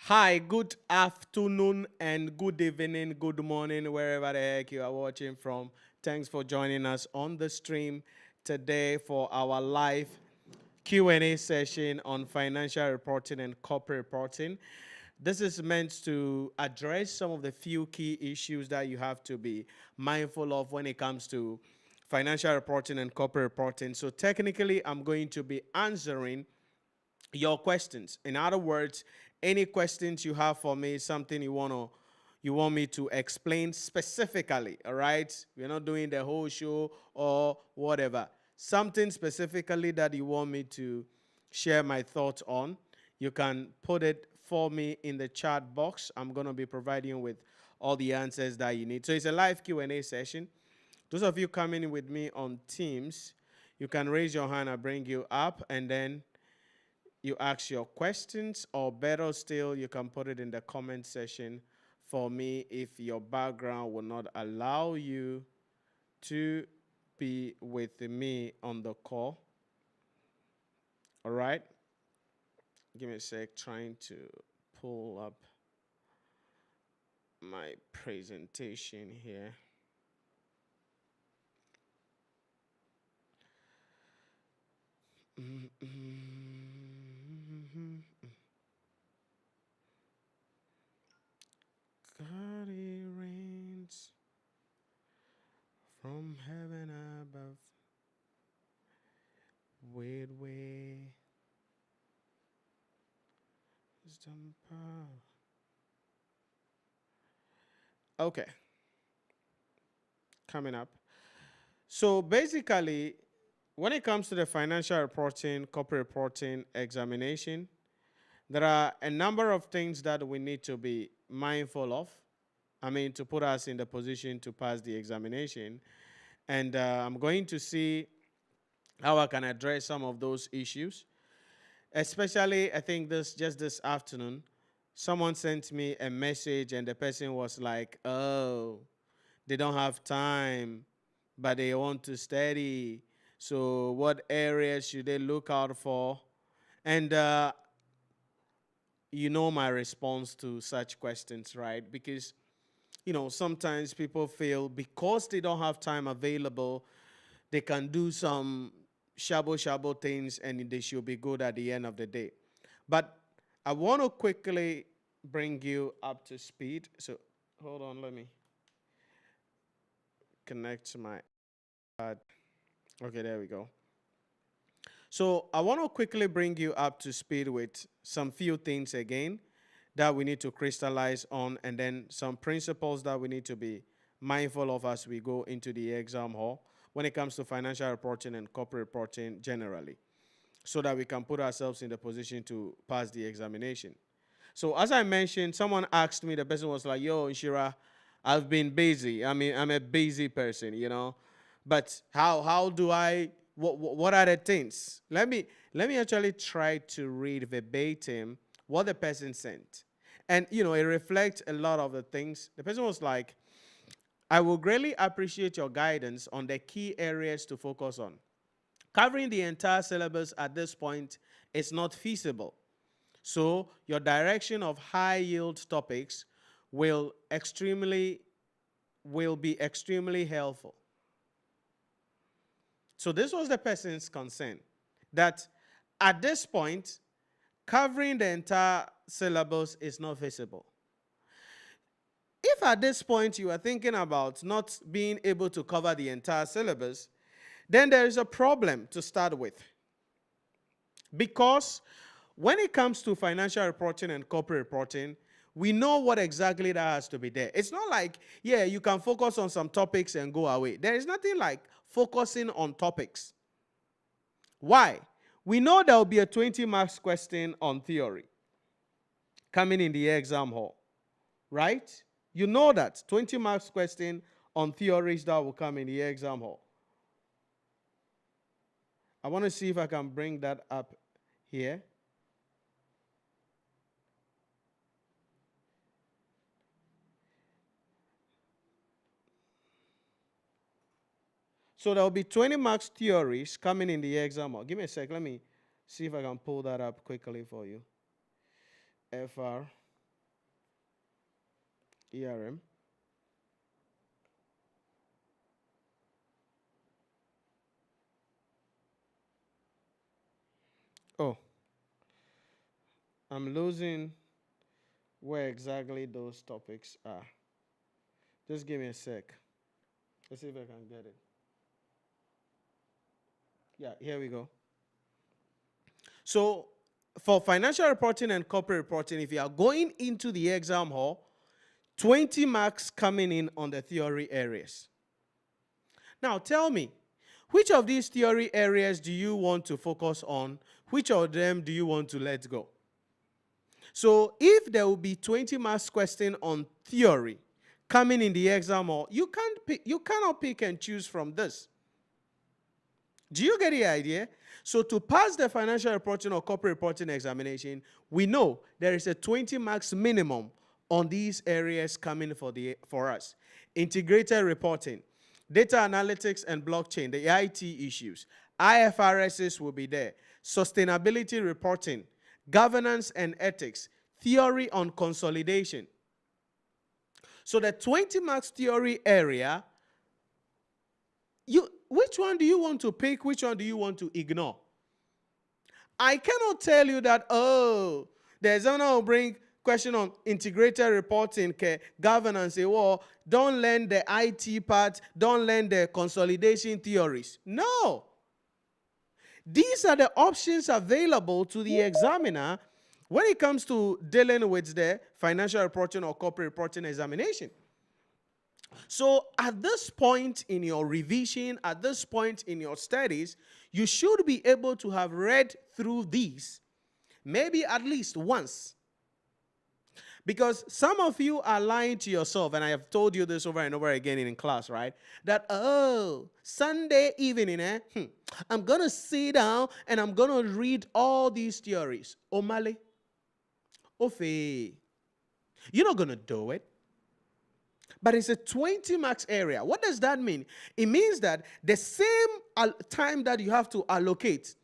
Hi, good afternoon and good evening, good morning, wherever the heck you are watching from. Thanks for joining us on the stream today for our live Q&A session on financial reporting and corporate reporting. This is meant to address some of the few key issues that you have to be mindful of when it comes to financial reporting and corporate reporting. So technically, I'm going to be answering your questions. In other words, any questions you have for me, something you want me to explain specifically, all right? We're not doing the whole show or whatever. Something specifically that you want me to share my thoughts on, you can put it for me in the chat box. I'm going to be providing you with all the answers that you need. So it's a live Q&A session. Those of you coming with me on Teams, you can raise your hand. I bring you up, and then you ask your questions, or better still, you can put it in the comment section for me if your background will not allow you to be with me on the call. All right? Give me a sec, trying to pull up my presentation here. God, he reigns from heaven above. With way, wisdom, power. Okay, coming up. So basically, when it comes to the financial reporting, corporate reporting examination, there are a number of things that we need to be mindful of. I mean, to put us in the position to pass the examination. And I'm going to see how I can address some of those issues. Especially, I think just this afternoon, someone sent me a message and the person was like, oh, they don't have time, but they want to study. So what areas should they look out for? And you know my response to such questions, right? Because, sometimes people feel because they don't have time available, they can do some shabo things and they should be good at the end of the day. But I want to quickly bring you up to speed. So hold on, let me connect to my okay, there we go. So I want to quickly bring you up to speed with some few things again that we need to crystallize on, and then some principles that we need to be mindful of as we go into the exam hall when it comes to financial reporting and corporate reporting generally. so that we can put ourselves in the position to pass the examination. So as I mentioned, someone asked me, the person was like, yo, Inshira, I've been busy. I mean, I'm a busy person, you know. But how do I, what are the things? Let me actually try to read verbatim what the person sent. And, you know, it reflects a lot of the things. The person was like, I will greatly appreciate your guidance on the key areas to focus on. Covering the entire syllabus at this point is not feasible. So your direction of high yield topics will be extremely helpful. So this was the person's concern, that at this point, covering the entire syllabus is not feasible. If at this point you are thinking about not being able to cover the entire syllabus, then there is a problem to start with. Because when it comes to financial reporting and corporate reporting, we know what exactly that has to be there. It's not like, yeah, you can focus on some topics and go away. There is nothing like focusing on topics. Why? We know there will be a 20 marks question on theory coming in the exam hall, right? You know that 20 marks question on theories that will come in the exam hall. I want to see if I can bring that up here. So there will be 20 marks theories coming in the exam hall. Give me a sec. Let me see if I can pull that up quickly for you. FRERM. Oh, I'm losing where exactly those topics are. Just give me a sec. Let's see if I can get it. Yeah, here we go. So for financial reporting and corporate reporting, if you are going into the exam hall, 20 marks coming in on the theory areas. Now tell me, which of these theory areas do you want to focus on? Which of them do you want to let go? So if there will be 20 marks question on theory coming in the exam hall, you cannot pick and choose from this. Do you get the idea? So to pass the financial reporting or corporate reporting examination, we know there is a 20 marks minimum on these areas coming for us. Integrated reporting, data analytics and blockchain, the IT issues, IFRSs will be there, sustainability reporting, governance and ethics, theory on consolidation. So the 20 marks theory area, which one do you want to pick? Which one do you want to ignore? I cannot tell you that, oh, there's no bring question on integrated reporting, governance, don't learn the IT part, don't learn the consolidation theories. No. These are the options available to the examiner when it comes to dealing with the financial reporting or corporate reporting examination. So at this point in your revision, at this point in your studies, you should be able to have read through these maybe at least once. Because some of you are lying to yourself, and I have told you this over and over again in class, right? That, oh, Sunday evening, I'm going to sit down and I'm going to read all these theories. Omale, Ofe, you're not going to do it. But it's a 20 marks area. What does that mean? It means that the same time that you have to allocate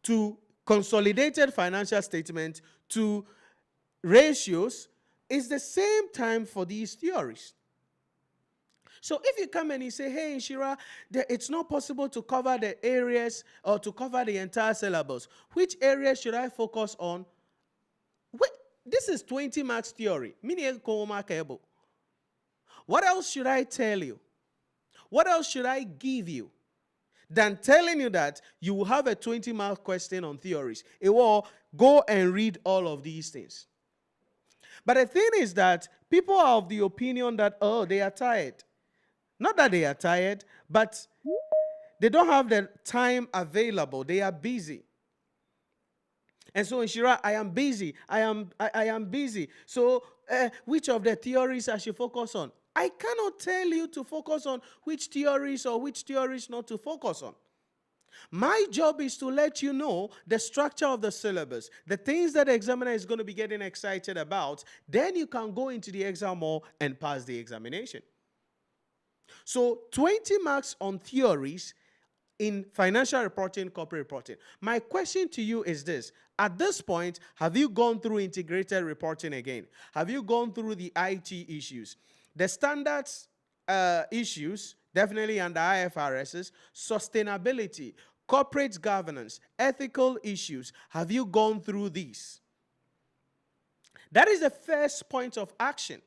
to consolidated financial statement, to ratios, is the same time for these theories. So if you come and you say, hey, Shira, it's not possible to cover the areas or to cover the entire syllabus, which areas should I focus on? Wait, this is 20 marks theory. What else should I tell you? What else should I give you than telling you that you will have a 20-mark question on theories? It will go and read all of these things. But the thing is that people are of the opinion that, oh, they are tired. Not that they are tired, but they don't have the time available. They are busy. And so, Inshira, I am busy. I am busy. So, which of the theories I should focus on? I cannot tell you to focus on which theories or which theories not to focus on. My job is to let you know the structure of the syllabus, the things that the examiner is going to be getting excited about. Then you can go into the exam hall and pass the examination. So 20 marks on theories in financial reporting, corporate reporting. My question to you is this. At this point, have you gone through integrated reporting again? Have you gone through the IT issues? The standards issues, definitely under IFRSs, sustainability, corporate governance, ethical issues. Have you gone through these? That is the first point of action.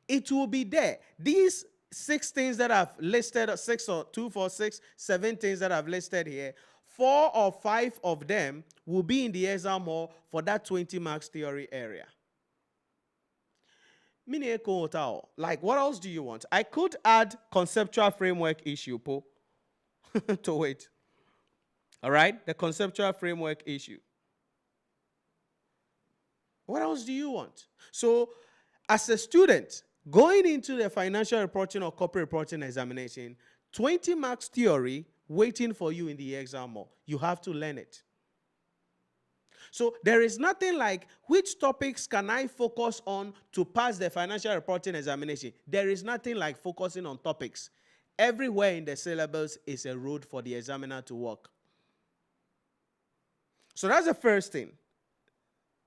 It will be there. These 6 things that I've listed, 6 or 2, 4, 6, 7 things that I've listed here, 4 or 5 of them will be in the exam hall for that 20 marks theory area. Like, what else do you want? I could add conceptual framework issue to it. All right? The conceptual framework issue. What else do you want? So, as a student, going into the financial reporting or corporate reporting examination, 20 marks theory waiting for you in the exam hall. You have to learn it. So there is nothing like which topics can I focus on to pass the financial reporting examination. There is nothing like focusing on topics. Everywhere in the syllabus is a road for the examiner to walk. So that's the first thing.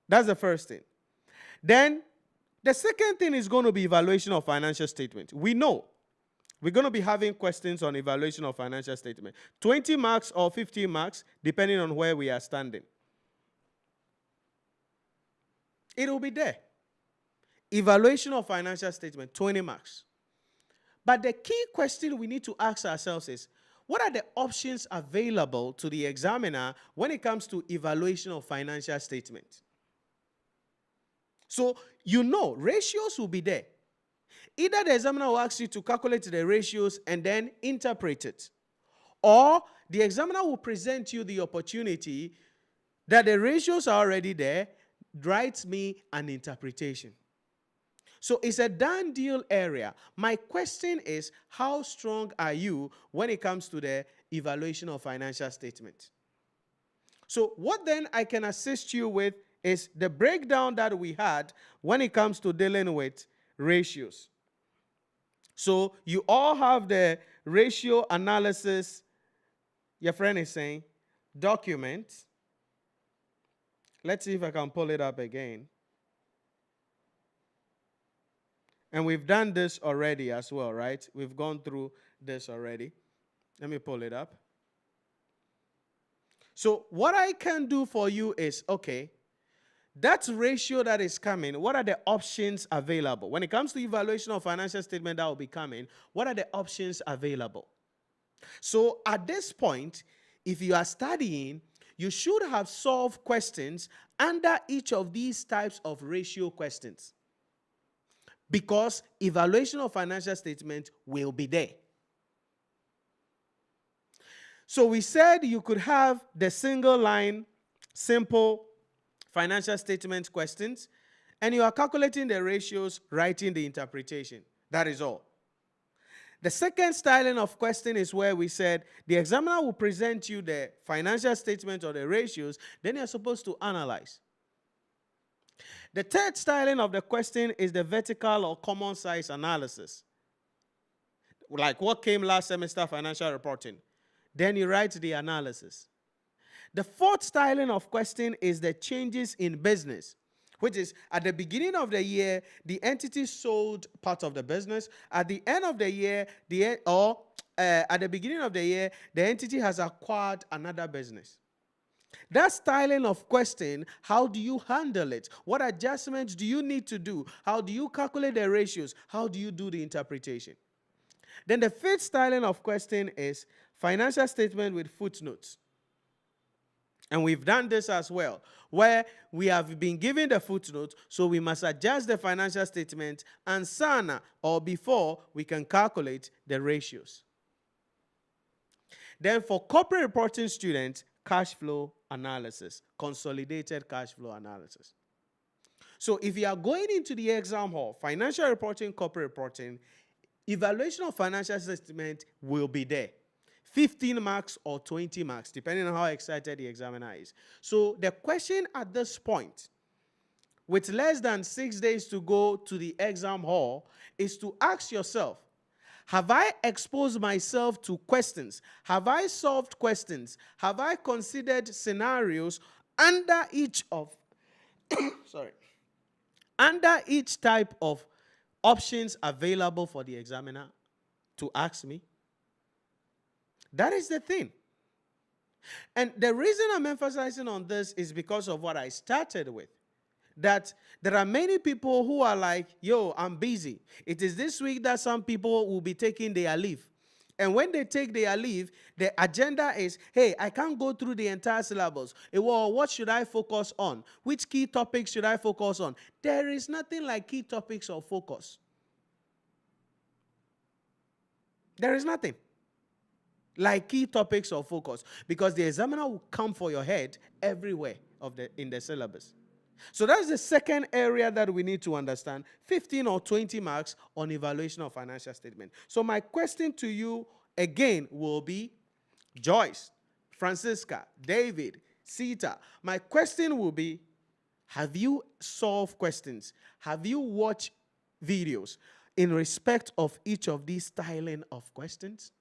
That's the first thing. Then the second thing is going to be evaluation of financial statement. We know we're going to be having questions on evaluation of financial statement. 20 marks or 15 marks, depending on where we are standing. It will be there. Evaluation of financial statement, 20 marks. But the key question we need to ask ourselves is, what are the options available to the examiner when it comes to evaluation of financial statement? So, you know, ratios will be there. Either the examiner will ask you to calculate the ratios and then interpret it, or the examiner will present you the opportunity that the ratios are already there, write me an interpretation. So it's a done deal area. My question is, how strong are you when it comes to the evaluation of financial statement? So what then I can assist you with is the breakdown that we had when it comes to dealing with ratios. So you all have the ratio analysis, your friend is saying, document. Let's see if I can pull it up again. And we've done this already as well, right? We've gone through this already. Let me pull it up. So what I can do for you is, okay, that ratio that is coming, what are the options available? When it comes to evaluation of financial statement that will be coming, what are the options available? So at this point, if you are studying, you should have solved questions under each of these types of ratio questions, because evaluation of financial statement will be there. So we said you could have the single line, simple financial statement questions, and you are calculating the ratios, writing the interpretation. That is all. The second styling of question is where we said the examiner will present you the financial statement or the ratios, then you're supposed to analyze. The third styling of the question is the vertical or common size analysis. Like what came last semester, financial reporting. Then you write the analysis. The fourth styling of question is the changes in business, which is at the beginning of the year, the entity sold part of the business. At the end of the year, at the beginning of the year, the entity has acquired another business. That styling of question, how do you handle it? What adjustments do you need to do? How do you calculate the ratios? How do you do the interpretation? Then the fifth styling of question is financial statement with footnotes. And we've done this as well, where we have been given the footnote, so we must adjust the financial statement and sana or before we can calculate the ratios. Then for corporate reporting students, cash flow analysis, consolidated cash flow analysis. So if you are going into the exam hall, financial reporting, corporate reporting, evaluation of financial statement will be there. 15 marks or 20 marks, depending on how excited the examiner is. So the question at this point, with less than 6 days to go to the exam hall, is to ask yourself, have I exposed myself to questions? Have I solved questions? Have I considered scenarios under each of, sorry, under each type of options available for the examiner to ask me? That is the thing. And the reason I'm emphasizing on this is because of what I started with. That there are many people who are like, yo, I'm busy. It is this week that some people will be taking their leave. And when they take their leave, the agenda is, hey, I can't go through the entire syllabus. Well, what should I focus on? Which key topics should I focus on? There is nothing like key topics of focus. There is nothing like key topics of focus, because the examiner will come for your head everywhere in the syllabus. So that's the second area that we need to understand. 15 or 20 marks on evaluation of financial statement. So my question to you again will be, Joyce, Francisca, David, Sita, my question will be, have you solved questions? Have you watched videos in respect of each of these styling of questions?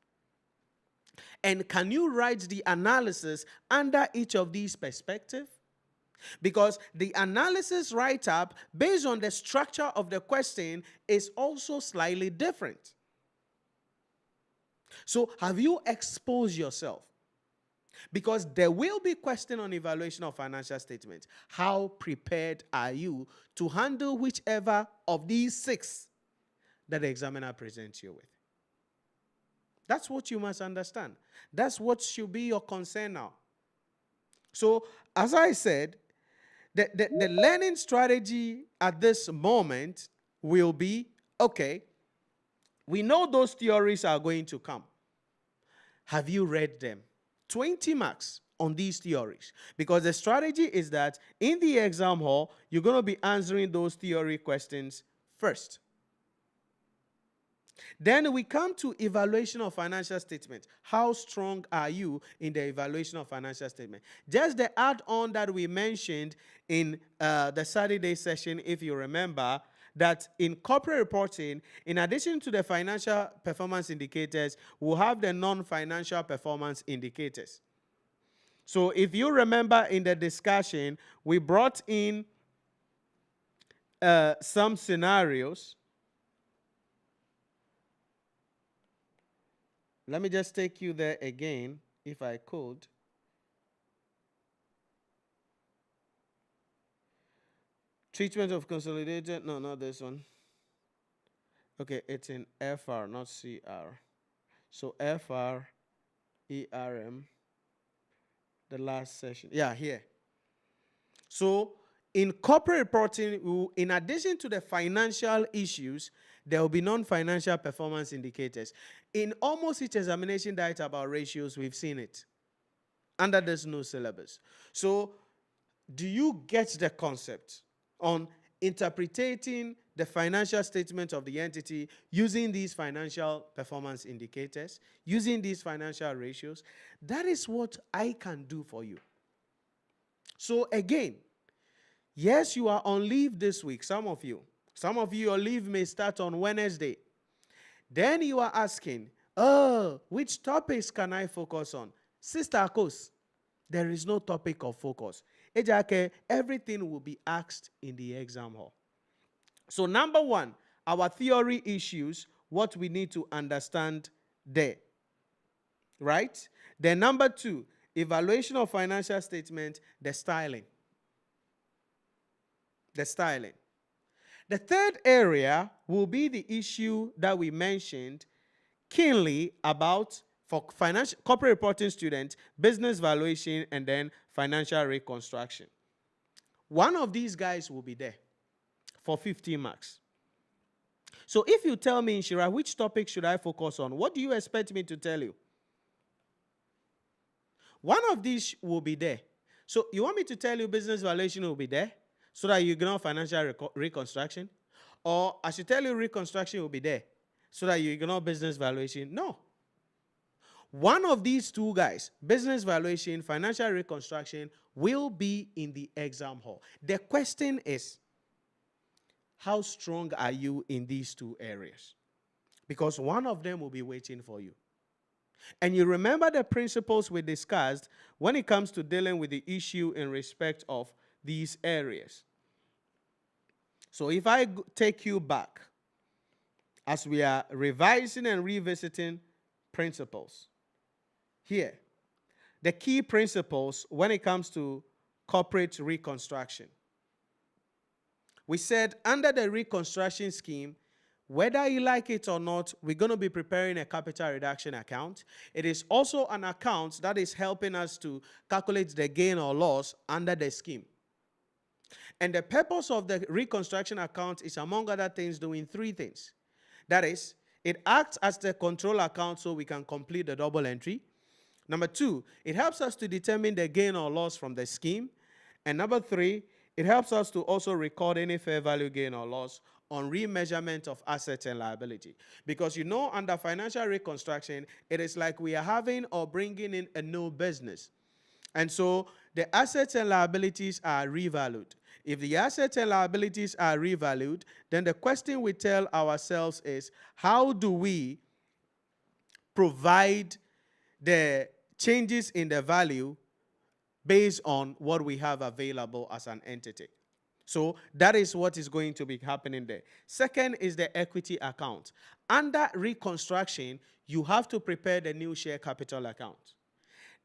And can you write the analysis under each of these perspectives? Because the analysis write-up, based on the structure of the question, is also slightly different. So have you exposed yourself? Because there will be question on evaluation of financial statements. How prepared are you to handle whichever of these 6 that the examiner presents you with? That's what you must understand. That's what should be your concern now. So, as I said, the learning strategy at this moment will be, okay, we know those theories are going to come. Have you read them? 20 marks on these theories. Because the strategy is that in the exam hall, you're going to be answering those theory questions first. Then we come to evaluation of financial statement. How strong are you in the evaluation of financial statement? Just the add-on that we mentioned in the Saturday session, if you remember, that in corporate reporting, in addition to the financial performance indicators, we'll have the non-financial performance indicators. So if you remember in the discussion, we brought in some scenarios. Let me just take you there again, if I could. Treatment of consolidated, no, not this one. Okay, it's in FR, not CR. So FR, ERM, the last session. Yeah, here. So in corporate reporting, in addition to the financial issues, there will be non-financial performance indicators. In almost each examination that about ratios, we've seen it under this new syllabus. So do you get the concept on interpreting the financial statement of the entity using these financial performance indicators, using these financial ratios? That is what I can do for you. So again, yes, you are on leave this week, some of you. Some of you, your leave may start on Wednesday. Then you are asking, oh, which topics can I focus on? Sister Akos, there is no topic of focus. Ejake, everything will be asked in the exam hall. So number 1, our theory issues, what we need to understand there. Right? Then number 2, evaluation of financial statement, the styling. The styling. The third area will be the issue that we mentioned keenly about for financial corporate reporting students, business valuation, and then financial reconstruction. One of these guys will be there for 15 marks. So if you tell me, Inshira, which topic should I focus on? What do you expect me to tell you? One of these will be there. So you want me to tell you business valuation will be there so that you ignore financial reconstruction? Or I should tell you reconstruction will be there so that you ignore business valuation? No. One of these two guys, business valuation, financial reconstruction, will be in the exam hall. The question is, how strong are you in these two areas? Because one of them will be waiting for you. And you remember the principles we discussed when it comes to dealing with the issue in respect of these areas. So if I take you back, as we are revising and revisiting principles, here, the key principles when it comes to corporate reconstruction. We said under the reconstruction scheme, whether you like it or not, we're going to be preparing a capital reduction account. It is also an account that is helping us to calculate the gain or loss under the scheme. And the purpose of the reconstruction account is, among other things, doing three things. That is, it acts as the control account so we can complete the double entry. Number two, it helps us to determine the gain or loss from the scheme. And number three, it helps us to also record any fair value gain or loss on remeasurement of assets and liability. Because you know, under financial reconstruction, it is like we are having or bringing in a new business. And so the assets and liabilities are revalued. If the assets and liabilities are revalued, then the question we tell ourselves is, how do we provide the changes in the value based on what we have available as an entity? So that is what is going to be happening there. Second is the equity account. Under reconstruction, you have to prepare the new share capital account.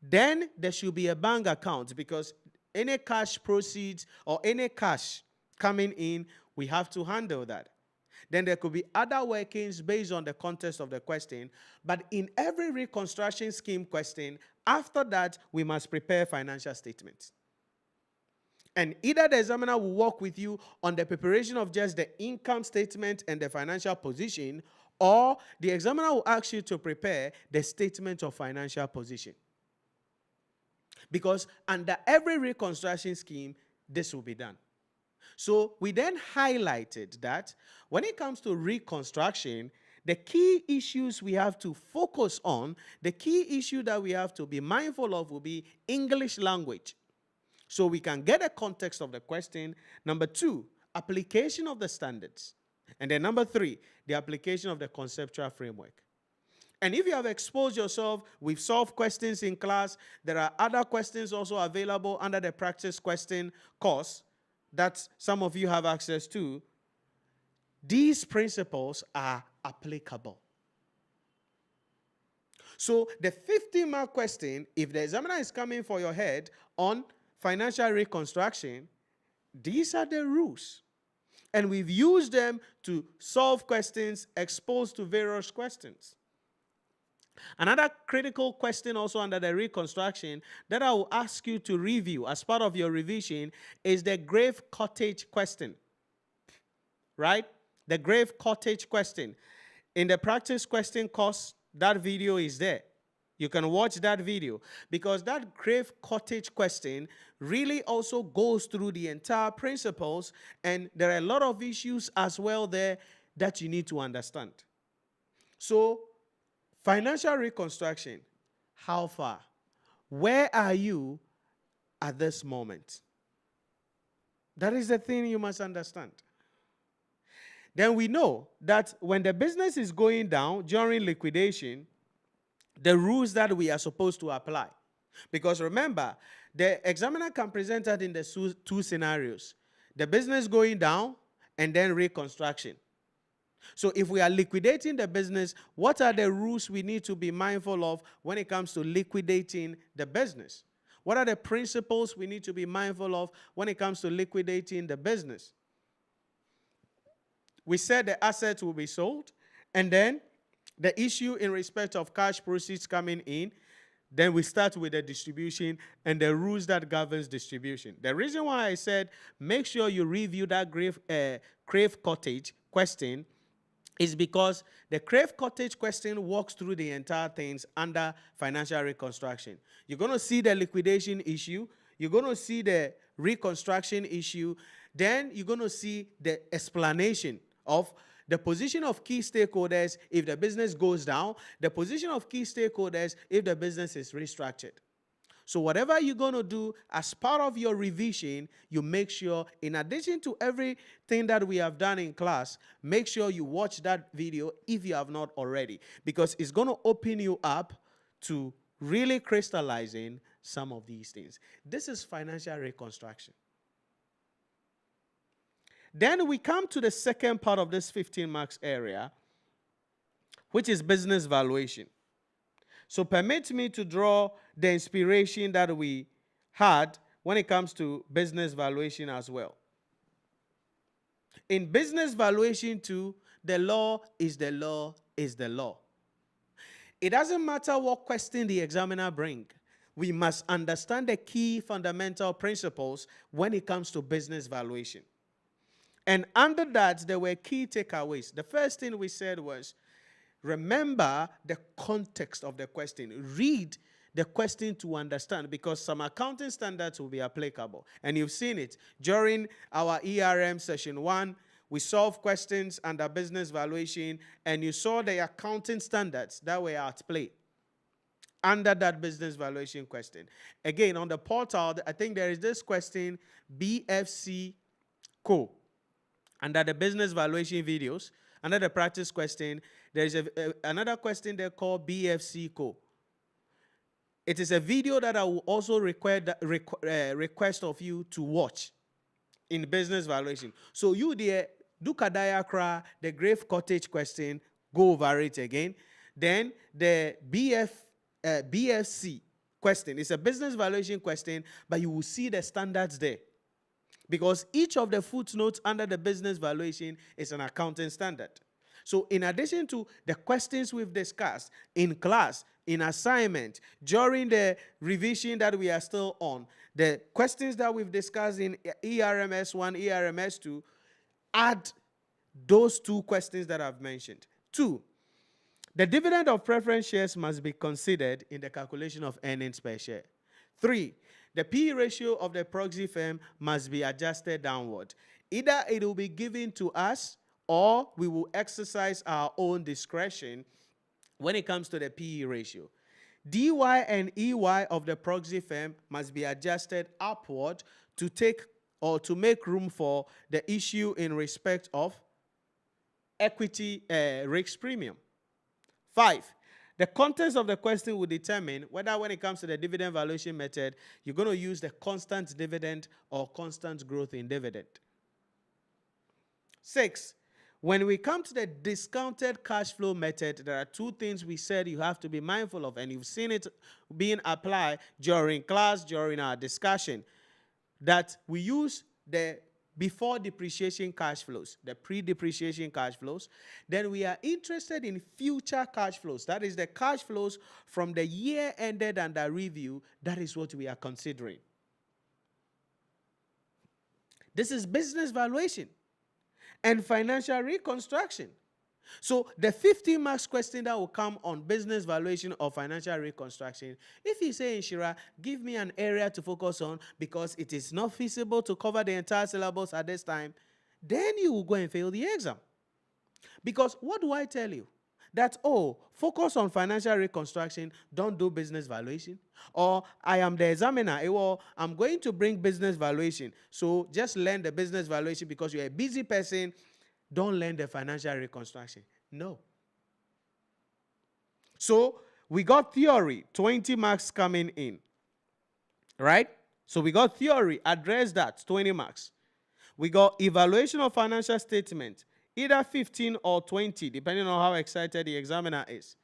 Then there should be a bank account, because any cash proceeds or any cash coming in, we have to handle that. Then there could be other workings based on the context of the question. But in every reconstruction scheme question, after that, we must prepare financial statements. And either the examiner will work with you on the preparation of just the income statement and the financial position, or the examiner will ask you to prepare the statement of financial position. Because under every reconstruction scheme, this will be done. So we then highlighted that when it comes to reconstruction, the key issues we have to focus on, the key issue that we have to be mindful of will be English language. So we can get a context of the question. Number two, application of the standards. And then number three, the application of the conceptual framework. And if you have exposed yourself, we've solved questions in class. There are other questions also available under the practice question course that some of you have access to. These principles are applicable. So the 50-mark question, if the examiner is coming for your head on financial reconstruction, these are the rules. And we've used them to solve questions exposed to various questions. Another critical question also under the reconstruction that I will ask you to review as part of your revision is the grave cottage question. Right? The grave cottage question. In the practice question course, that video is there. You can watch that video, because that grave cottage question really also goes through the entire principles, and there are a lot of issues as well there that you need to understand. So, financial reconstruction, how far? Where are you at this moment? That is the thing you must understand. Then we know that when the business is going down during liquidation, the rules that we are supposed to apply. Because remember, the examiner can present that in the two scenarios. The business going down and then reconstruction. So if we are liquidating the business, what are the rules we need to be mindful of when it comes to liquidating the business? What are the principles we need to be mindful of when it comes to liquidating the business? We said the assets will be sold, and then the issue in respect of cash proceeds coming in, then we start with the distribution and the rules that governs distribution. The reason why I said make sure you review that grave cottage question is because the grave cottage question walks through the entire things under financial reconstruction. You're going to see the liquidation issue. You're going to see the reconstruction issue. Then you're going to see the explanation of the position of key stakeholders if the business goes down, the position of key stakeholders if the business is restructured. So whatever you're going to do as part of your revision, you make sure, in addition to everything that we have done in class, make sure you watch that video if you have not already, because it's going to open you up to really crystallizing some of these things. This is financial reconstruction. Then we come to the second part of this 15 marks area, which is business valuation. So permit me to draw the inspiration that we had when it comes to business valuation as well. In business valuation too, the law is the law is the law. It doesn't matter what question the examiner brings. We must understand the key fundamental principles when it comes to business valuation. And under that, there were key takeaways. The first thing we said was, remember the context of the question. Read the question to understand, because some accounting standards will be applicable. And you've seen it. During our ERM session 1, we solved questions under business valuation, and you saw the accounting standards that were at play under that business valuation question. Again, on the portal, I think there is this question, BFC Co. Under the business valuation videos, under the practice question, there is another question there called BFC Co. It is a video that I will also request of you to watch in business valuation. So you there, do Kadayakra, the Grave Cottage question, go over it again. Then the BFC question. It's a business valuation question, but you will see the standards there. Because each of the footnotes under the business valuation is an accounting standard. So in addition to the questions we've discussed in class, in assignment, during the revision that we are still on, the questions that we've discussed in ERMS 1, ERMS 2, add those two questions that I've mentioned. 2, the dividend of preference shares must be considered in the calculation of earnings per share. 3, the P/E ratio of the proxy firm must be adjusted downward. Either it will be given to us or we will exercise our own discretion when it comes to the P/E ratio. DY and EY of the proxy firm must be adjusted upward to take or to make room for the issue in respect of equity risk premium. 5, the contents of the question will determine whether when it comes to the dividend valuation method, you're going to use the constant dividend or constant growth in dividend. 6, when we come to the discounted cash flow method, there are 2 things we said you have to be mindful of, and you've seen it being applied during class, during our discussion, that we use the before depreciation cash flows, the pre-depreciation cash flows. Then we are interested in future cash flows. That is the cash flows from the year ended under review. That is what we are considering. This is business valuation and financial reconstruction. So the 15 marks question that will come on business valuation or financial reconstruction, if you say, Inshira, give me an area to focus on because it is not feasible to cover the entire syllabus at this time, then you will go and fail the exam. Because what do I tell you? That, oh, focus on financial reconstruction, don't do business valuation. Or I am the examiner, well, I'm going to bring business valuation. So just learn the business valuation because you're a busy person. Don't learn the financial reconstruction. No. So we got theory, 20 marks coming in. Right? So we got theory, address that, 20 marks. We got evaluation of financial statement, either 15 or 20, depending on how excited the examiner is,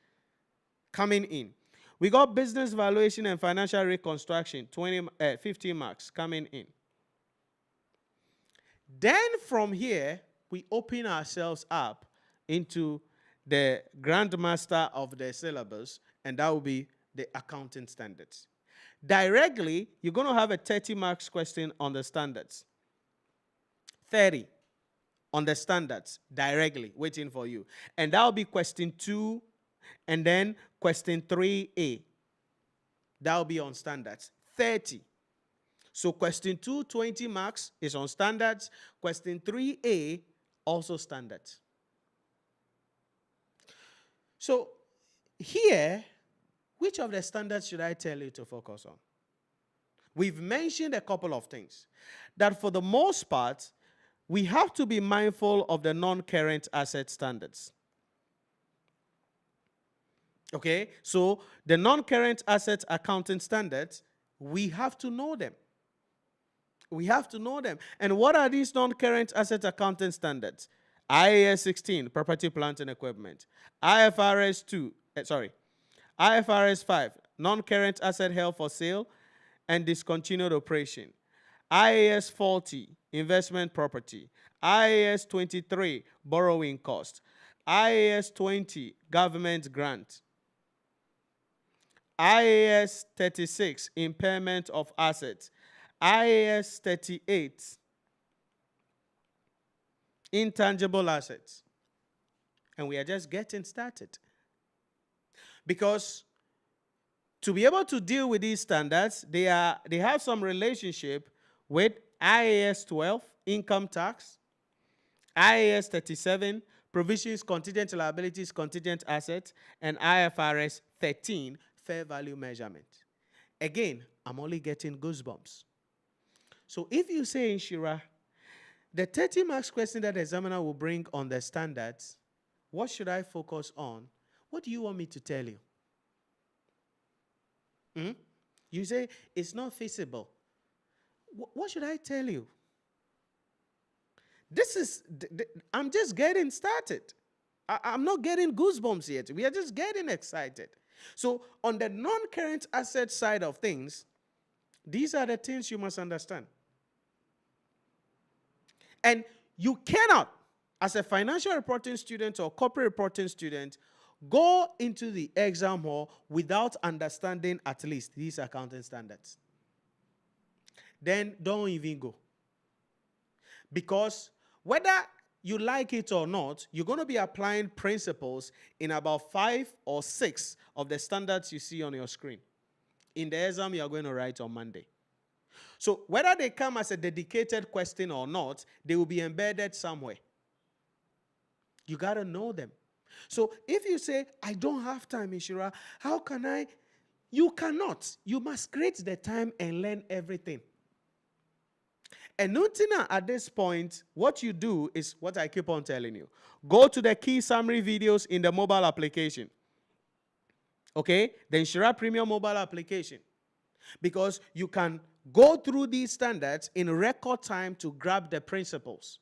coming in. We got business valuation and financial reconstruction, 15 marks coming in. Then from here, we open ourselves up into the grandmaster of the syllabus, and that will be the accounting standards. Directly, you're going to have a 30 marks question on the standards. 30 on the standards, directly, waiting for you. And that will be question 2, and then question 3A. That will be on standards. 30. So question 2, 20 marks is on standards. Question 3A, also standards. So here, which of the standards should I tell you to focus on? We've mentioned a couple of things. That for the most part, we have to be mindful of the non-current asset standards. Okay, so the non-current asset accounting standards, we have to know them. We have to know them. And what are these non-current asset accounting standards? IAS 16, property, plant, and equipment. IFRS 5, non-current asset held for sale and discontinued operation. IAS 40, investment property. IAS 23, borrowing cost. IAS 20, government grant. IAS 36, impairment of assets. IAS 38, intangible assets. And we are just getting started. Because to be able to deal with these standards, they have some relationship with IAS 12, income tax, IAS 37, provisions, contingent liabilities, contingent assets, and IFRS 13, fair value measurement. Again, I'm only getting goosebumps. So if you say, Inshira, the 30 marks question that the examiner will bring on the standards, what should I focus on? What do you want me to tell you? You say, it's not feasible. What should I tell you? I'm just getting started. I'm not getting goosebumps yet. We are just getting excited. So on the non-current asset side of things, these are the things you must understand. And you cannot, as a financial reporting student or corporate reporting student, go into the exam hall without understanding at least these accounting standards. Then don't even go. Because whether you like it or not, you're going to be applying principles in about 5 or 6 of the standards you see on your screen. In the exam, you are going to write on Monday. So whether they come as a dedicated question or not, they will be embedded somewhere. You got to know them. So if you say, I don't have time, Inshira, how can I? You cannot. You must create the time and learn everything. And Nuntina, at this point, what you do is what I keep on telling you. Go to the key summary videos in the mobile application. Okay? The Inshira Premium mobile application. Because you can go through these standards in record time to grab the principles.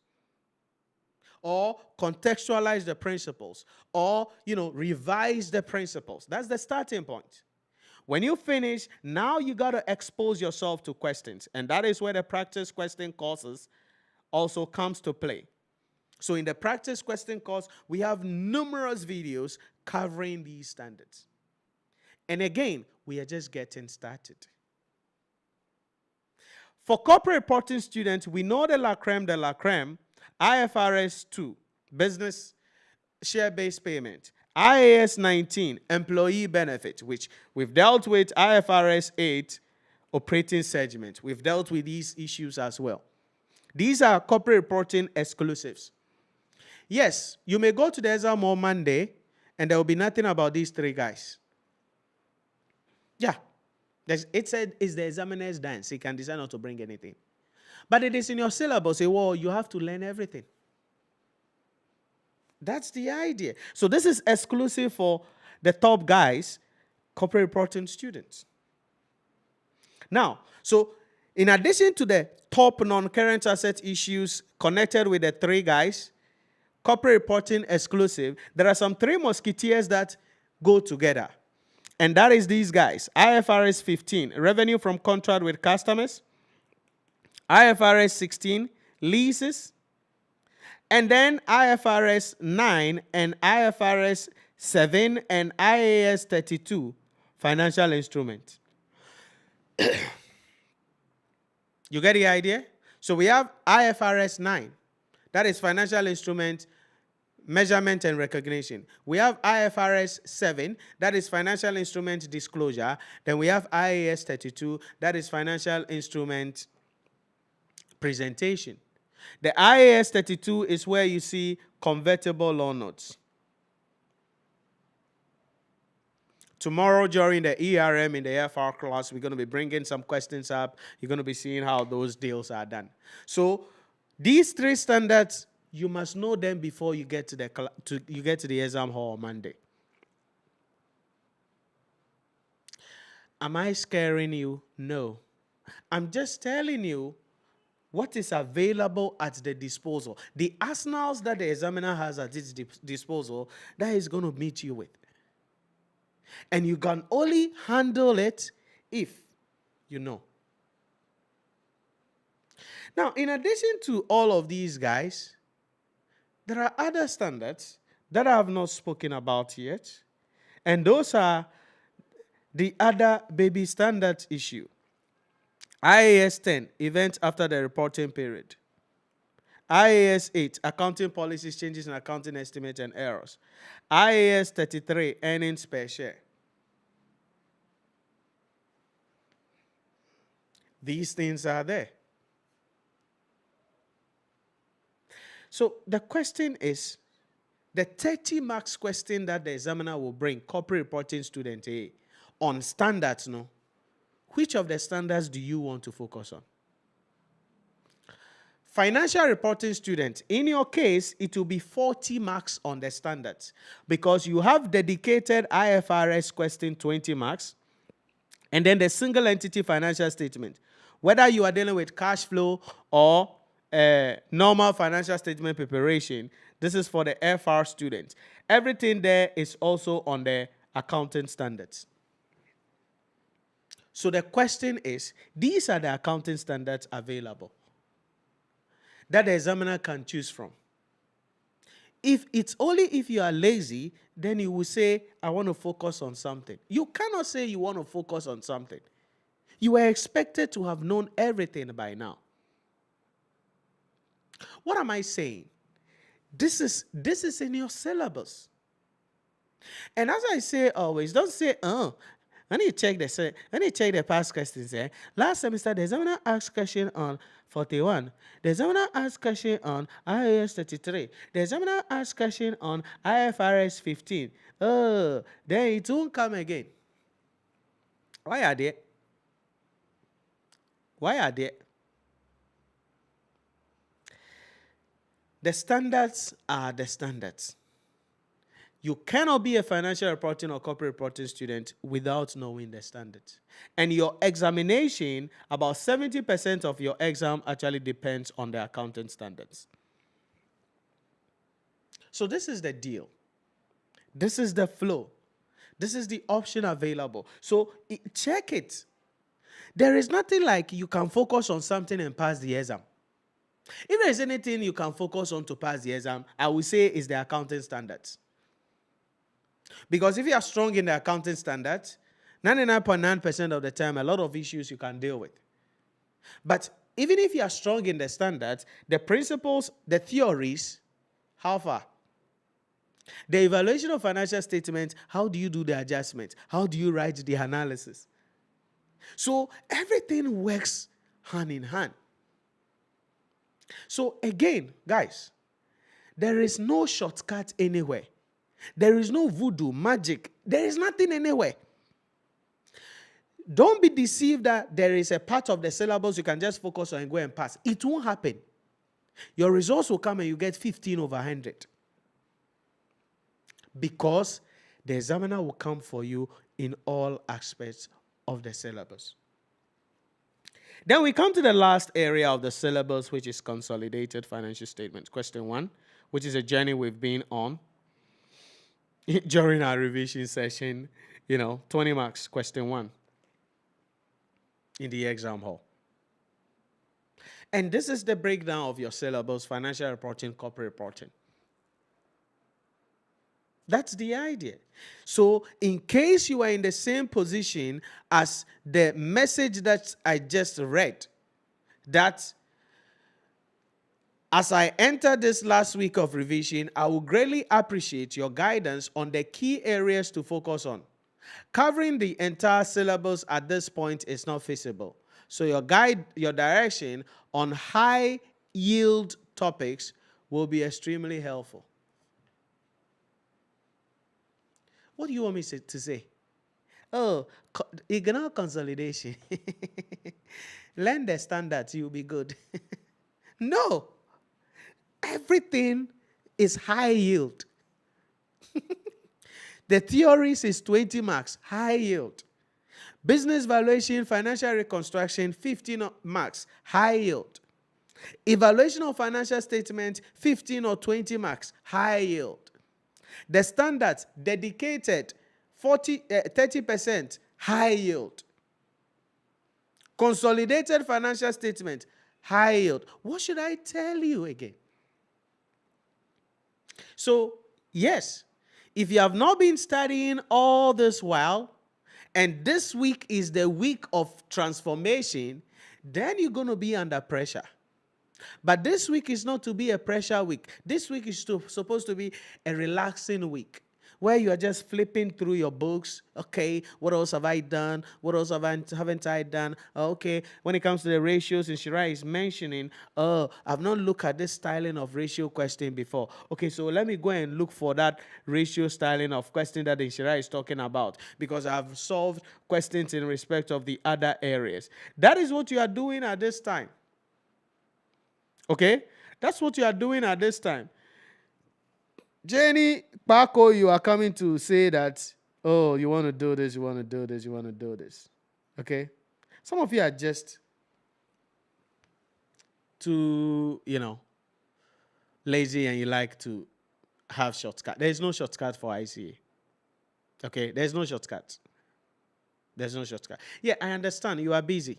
Or contextualize the principles. Or, revise the principles. That's the starting point. When you finish, now you got to expose yourself to questions. And that is where the practice question courses also comes to play. So in the practice question course, we have numerous videos covering these standards. And again, we are just getting started. For corporate reporting students, we know the la creme de la creme, IFRS 2, business share-based payment. IAS 19, employee benefit, which we've dealt with. IFRS 8, operating segment. We've dealt with these issues as well. These are corporate reporting exclusives. Yes, you may go to the exam on Monday, and there will be nothing about these 3 guys. Yeah. It said it's the examiner's dance. He can decide not to bring anything. But it is in your syllabus. Well, you have to learn everything. That's the idea. So this is exclusive for the top guys, corporate reporting students. Now, so in addition to the top non-current asset issues connected with the 3 guys, corporate reporting exclusive, there are some 3 musketeers that go together. And that is these guys. IFRS 15, revenue from contract with customers. IFRS 16, leases. And then IFRS 9 and IFRS 7 and IAS 32, financial instrument. You get the idea? So we have IFRS 9. That is financial instrument measurement and recognition. We have IFRS 7, that is financial instrument disclosure. Then we have IAS 32, that is financial instrument presentation. The IAS 32 is where you see convertible loan notes. Tomorrow during the ERM in the FR class, we're going to be bringing some questions up. You're going to be seeing how those deals are done. So these three standards, you must know them before you get to the exam hall on Monday. Am I scaring you? No. I'm just telling you what is available at the disposal. The arsenals that the examiner has at its disposal, that is going to meet you with. And you can only handle it if you know. Now, in addition to all of these guys, there are other standards that I have not spoken about yet. And those are the other baby standards issue. IAS 10, events after the reporting period. IAS 8, accounting policies, changes in accounting estimates and errors. IAS 33, earnings per share. These things are there. So the question is, the 30 marks question that the examiner will bring, corporate reporting student A, on standards, no? Which of the standards do you want to focus on? Financial reporting student, in your case, it will be 40 marks on the standards because you have dedicated IFRS question 20 marks and then the single entity financial statement. Whether you are dealing with cash flow or normal financial statement preparation, this is for the FR students. Everything there is also on the accounting standards. So the question is, these are the accounting standards available that the examiner can choose from. If it's only if you are lazy, then you will say, I want to focus on something. You cannot say you want to focus on something. You are expected to have known everything by now. What am I saying? This is in your syllabus. And as I say always, don't say, I need to check the past questions. Last semester, the examiner asked question on 41. The examiner asked question on IAS 33. The examiner asked question on IFRS 15. Then it won't come again. Why are they? Why are they? The standards are the standards. You cannot be a financial reporting or corporate reporting student without knowing the standards. And your examination, about 70% of your exam actually depends on the accounting standards. So this is the deal. This is the flow. This is the option available. So check it. There is nothing like you can focus on something and pass the exam. If there is anything you can focus on to pass the exam, I will say is the accounting standards. Because if you are strong in the accounting standards, 99.9% of the time, a lot of issues you can deal with. But even if you are strong in the standards, the principles, the theories, how far? The evaluation of financial statements, how do you do the adjustments? How do you write the analysis? So everything works hand in hand. So again, guys, there is no shortcut anywhere. There is no voodoo, magic. There is nothing anywhere. Don't be deceived that there is a part of the syllabus you can just focus on and go and pass. It won't happen. Your results will come and you get 15 over 100. Because the examiner will come for you in all aspects of the syllabus. Then we come to the last area of the syllabus, which is consolidated financial statements. Question 1, which is a journey we've been on during our revision session. 20 marks, question 1 in the exam hall. And this is the breakdown of your syllabus: financial reporting, corporate reporting. That's the idea. So in case you are in the same position as the message that I just read, that As I enter this last week of revision, I will greatly appreciate your guidance on the key areas to focus on. Covering the entire syllabus at this point is not feasible. So your direction on high yield topics will be extremely helpful. What do you want me to say? Oh, ignore consolidation. Learn the standards, you'll be good. No. Everything is high yield. The theories is 20 marks, high yield. Business valuation, financial reconstruction, 15 marks, high yield. Evaluation of financial statement, 15 or 20 marks, high yield. The standards, dedicated, 30%, high yield. Consolidated financial statement, high yield. What should I tell you again? So, yes, if you have not been studying all this while, and this week is the week of transformation, then you're going to be under pressure. But this week is not to be a pressure week. This week is supposed to be a relaxing week where you are just flipping through your books. Okay, what else have I done? What else haven't I done? Okay, when it comes to the ratios, and Shira is mentioning, oh, I've not looked at this styling of ratio question before. Okay, so let me go and look for that ratio styling of question that Shira is talking about, because I've solved questions in respect of the other areas. That is what you are doing at this time. Okay? That's what you are doing at this time. Jenny, Paco, you are coming to say that, oh, you want to do this, you want to do this, you want to do this. Okay? Some of you are just too, lazy, and you like to have shortcut. There is no shortcut for ICA. Okay? There's no shortcut. There's no shortcut. Yeah, I understand. You are busy.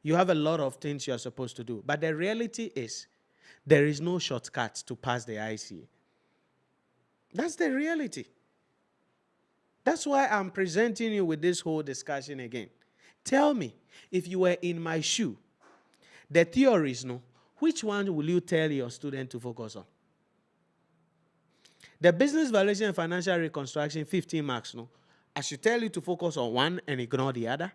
You have a lot of things you are supposed to do. But the reality is, there is no shortcut to pass the ICA. That's the reality. That's why I'm presenting you with this whole discussion again. Tell me, if you were in my shoe, the theories, which one will you tell your student to focus on? The business valuation and financial reconstruction, 15 marks, I should tell you to focus on one and ignore the other.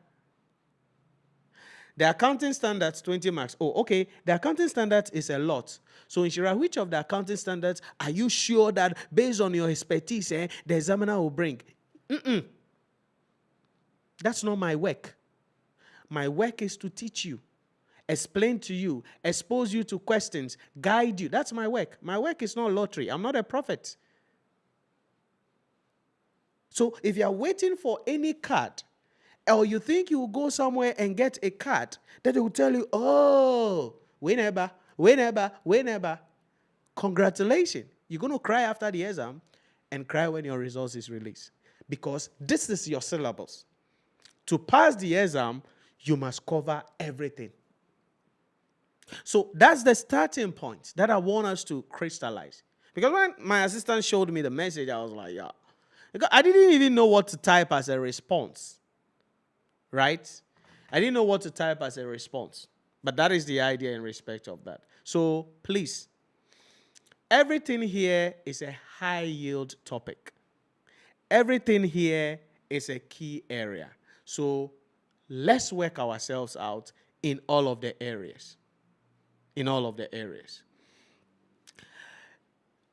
The accounting standards, 20 marks. Oh, okay. The accounting standards is a lot. So, Inshira, which of the accounting standards are you sure that, based on your expertise, the examiner will bring? That's not my work. My work is to teach you, explain to you, expose you to questions, guide you. That's my work. My work is not lottery. I'm not a prophet. So, if you are waiting for any card, or you think you will go somewhere and get a card that will tell you, oh, whenever. Congratulations. You're going to cry after the exam and cry when your results is released. Because this is your syllabus. To pass the exam, you must cover everything. So that's the starting point that I want us to crystallize. Because when my assistant showed me the message, I was like, yeah. Because I didn't even know what to type as a response. Right? I didn't know what to type as a response. But that is the idea in respect of that. So please, everything here is a high yield topic. Everything here is a key area. So let's work ourselves out in all of the areas. In all of the areas.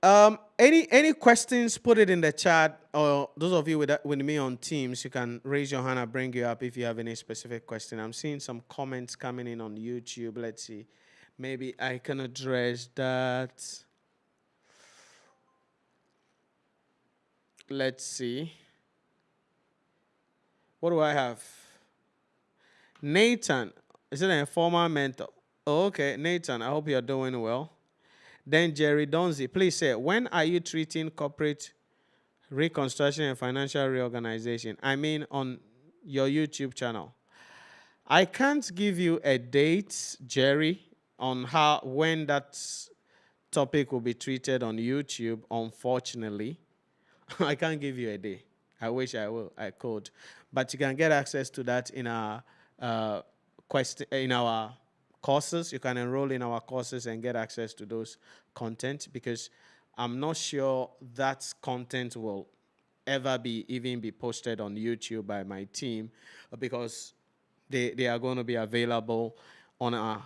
Any questions, put it in the chat, or those of you with me on Teams, you can raise your hand. I'll bring you up if you have any specific question. I'm seeing some comments coming in on YouTube. Let's see. Maybe I can address that. Let's see. What do I have? Nathan, is it a former mentor? Oh, okay, Nathan, I hope you're doing well. Then Jerry Donzi, please say, when are you treating corporate reconstruction and financial reorganization? I mean, on your YouTube channel. I can't give you a date, Jerry, on when that topic will be treated on YouTube, unfortunately. I can't give you a day. I wish I could. But you can get access to that in our courses. You can enroll in our courses and get access to those content, because I'm not sure that content will ever even be posted on YouTube by my team, because they are going to be available on our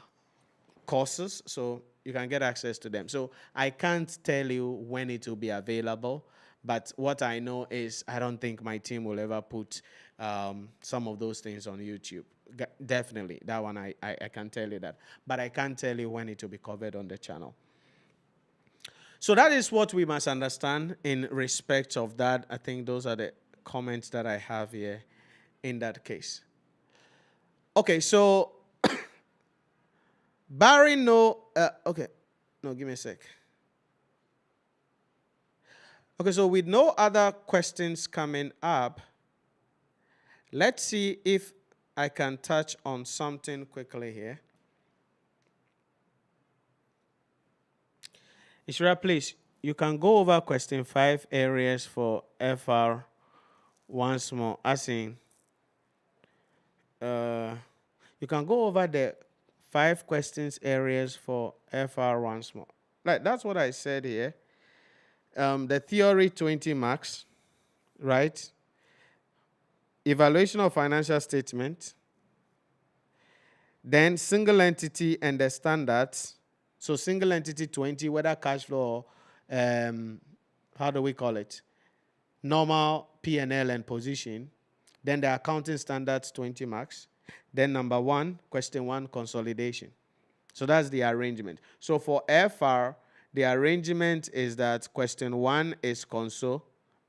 courses, so you can get access to them. So I can't tell you when it will be available, but what I know is I don't think my team will ever put some of those things on YouTube. Definitely, that one I can tell you that, but I can't tell you when it will be covered on the channel. So that is what we must understand in respect of that. I think those are the comments that I have here in that case. Okay, so Barry, no, okay, no, give me a sec. Okay, so with no other questions coming up, let's see if I can touch on something quickly here. Ishra, please, you can go over question 5 areas for FR once more. As in, you can go over the 5 questions areas for FR once more. Like, that's what I said here. The theory, 20 marks, right? Evaluation of financial statement. Then single entity and the standards. So single entity 20, whether cash flow or how do we call it? Normal P&L and position. Then the accounting standards 20 marks. Then number 1, question 1, consolidation. So that's the arrangement. So for FR, the arrangement is that question 1 is console,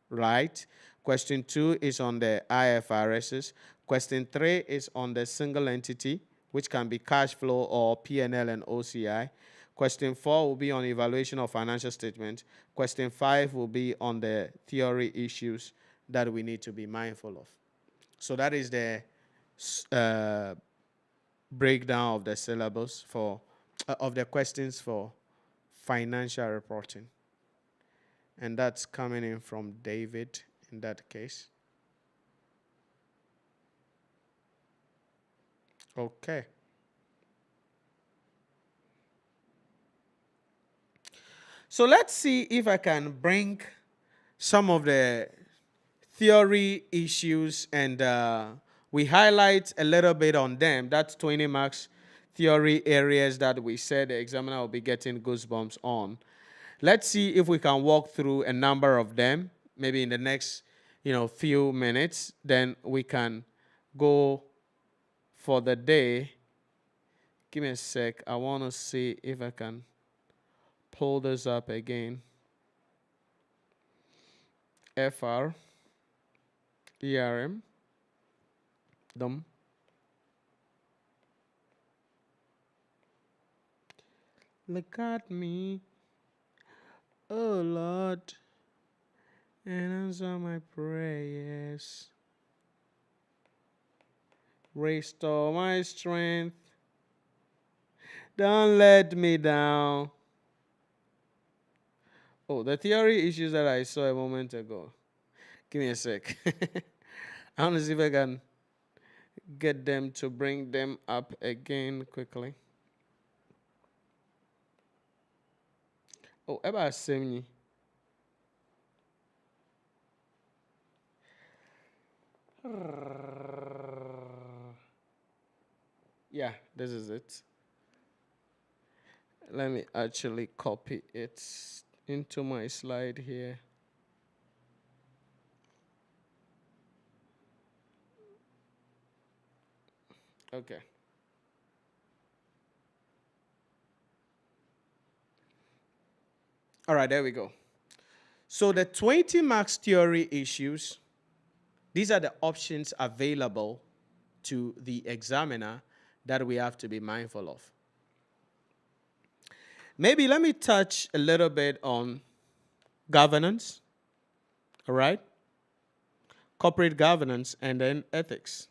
right? Question 2 is on the IFRSs. Question 3 is on the single entity, which can be cash flow or P&L and OCI. Question 4 will be on evaluation of financial statement. Question 5 will be on the theory issues that we need to be mindful of. So that is the breakdown of the syllabus for of the questions for financial reporting. And that's coming in from David in that case. Okay. So let's see if I can bring some of the theory issues and we highlight a little bit on them. That's 20 marks theory areas that we said the examiner will be getting goosebumps on. Let's see if we can walk through a number of them, maybe in the next, few minutes. Then we can go for the day. Give me a sec. I want to see if I can pull this up again. FR, ERM, DUM. Look at me, oh Lord, and answer my prayers. Restore my strength. Don't let me down. Oh, the theory issues that I saw a moment ago. Give me a sec. I want to see if I can get them to bring them up again quickly. Oh, Eba Semni. Yeah, this is it. Let me actually copy it into my slide here. Okay. All right, there we go. So the 20 marks theory issues, these are the options available to the examiner that we have to be mindful of. Maybe let me touch a little bit on governance, all right? Corporate governance and then ethics.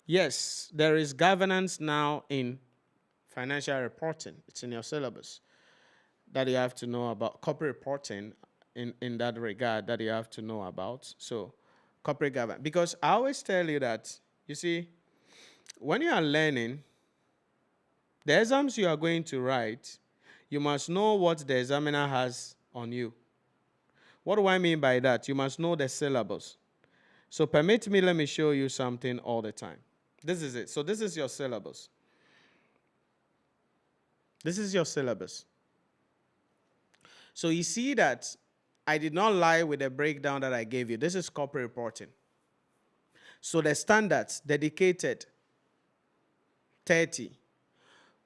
Yes, there is governance now in financial reporting. It's in your syllabus that you have to know about. Corporate reporting in that regard that you have to know about. So corporate governance. Because I always tell you that You see, when you are learning, the exams you are going to write, you must know what the examiner has on you. What do I mean by that? You must know the syllabus. So permit me, let me show you something all the time. This is it. So this is your syllabus. This is your syllabus. So you see that I did not lie with the breakdown that I gave you. This is corporate reporting. So the standards, dedicated, 30.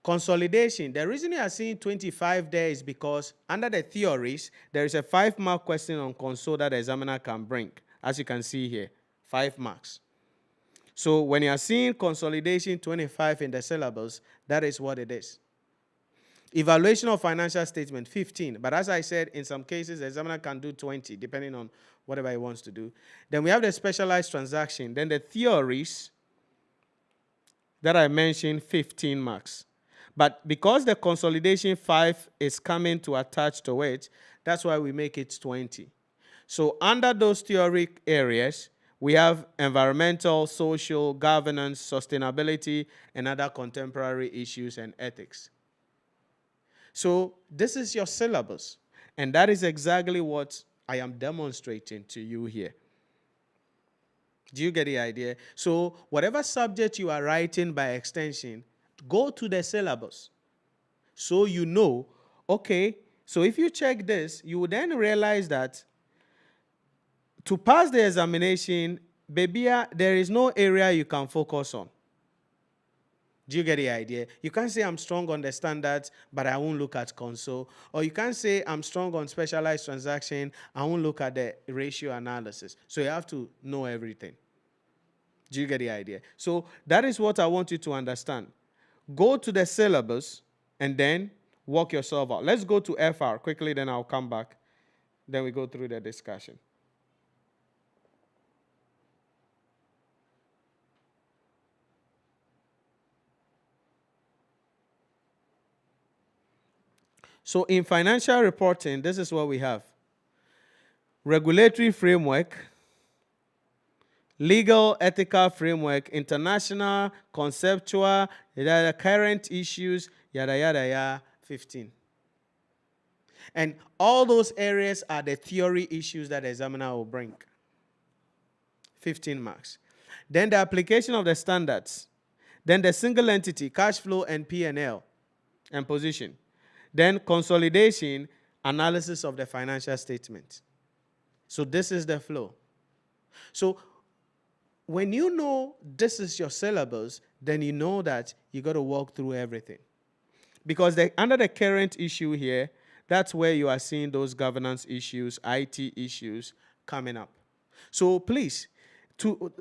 Consolidation, the reason you are seeing 25 there is because under the theories, there is a 5-mark question on console that the examiner can bring. As you can see here, 5 marks. So when you are seeing consolidation 25 in the syllabus, that is what it is. Evaluation of financial statement, 15. But as I said, in some cases, the examiner can do 20, depending on whatever he wants to do. Then we have the specialized transaction. Then the theories that I mentioned, 15 marks. But because the consolidation 5 is coming to attach to it, that's why we make it 20. So under those theoric areas, we have environmental, social, governance, sustainability, and other contemporary issues and ethics. So this is your syllabus. And that is exactly what I am demonstrating to you here. Do you get the idea? So whatever subject you are writing by extension, go to the syllabus. So you know, okay, so if you check this, you will then realize that to pass the examination, baby, there is no area you can focus on. Do you get the idea? You can't say I'm strong on the standards, but I won't look at console. Or you can't say I'm strong on specialized transaction, I won't look at the ratio analysis. So you have to know everything. Do you get the idea? So that is what I want you to understand. Go to the syllabus and then work yourself out. Let's go to FR quickly, then I'll come back. Then we go through the discussion. So in financial reporting, this is what we have. Regulatory framework, legal ethical framework, international, conceptual, current issues, yada, yada, yada, 15. And all those areas are the theory issues that the examiner will bring. 15 marks. Then the application of the standards. Then the single entity, cash flow and P&L and position. Then consolidation, analysis of the financial statement. So this is the flow. So when you know this is your syllabus, then you know that you got to walk through everything. Because under the current issue here, that's where you are seeing those governance issues, IT issues coming up. So please,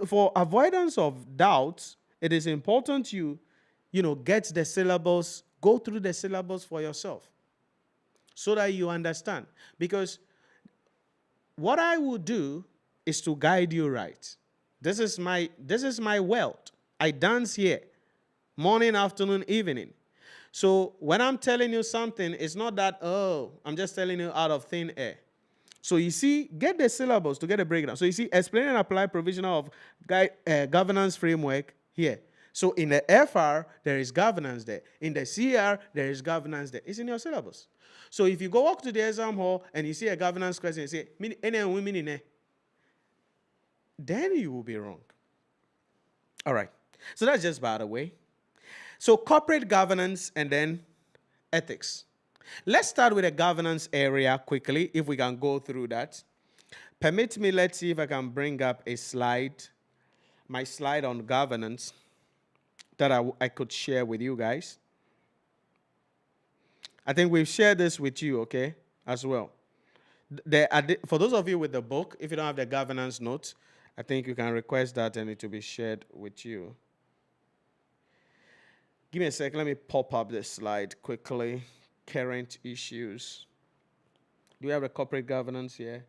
for avoidance of doubts, it is important you get the syllabus, go through the syllabus for yourself so that you understand. Because what I will do is to guide you right. This is my wealth. I dance here, morning, afternoon, evening. So when I'm telling you something, it's not that, I'm just telling you out of thin air. So you see, get the syllabus to get a breakdown. So you see, explain and apply provisional of governance framework here. So in the FR, there is governance there. In the CR, there is governance there. It's in your syllabus. So if you go walk to the exam hall and you see a governance question, you say, then you will be wrong. All right. So that's just by the way. So corporate governance and then ethics. Let's start with the governance area quickly, if we can go through that. Permit me, let's see if I can bring up a slide, my slide on governance that I could share with you guys. I think we've shared this with you, okay, as well. For those of you with the book, if you don't have the governance notes, I think you can request that and it will be shared with you. Give me a sec. Let me pop up this slide quickly. Current issues. Do we have a corporate governance here?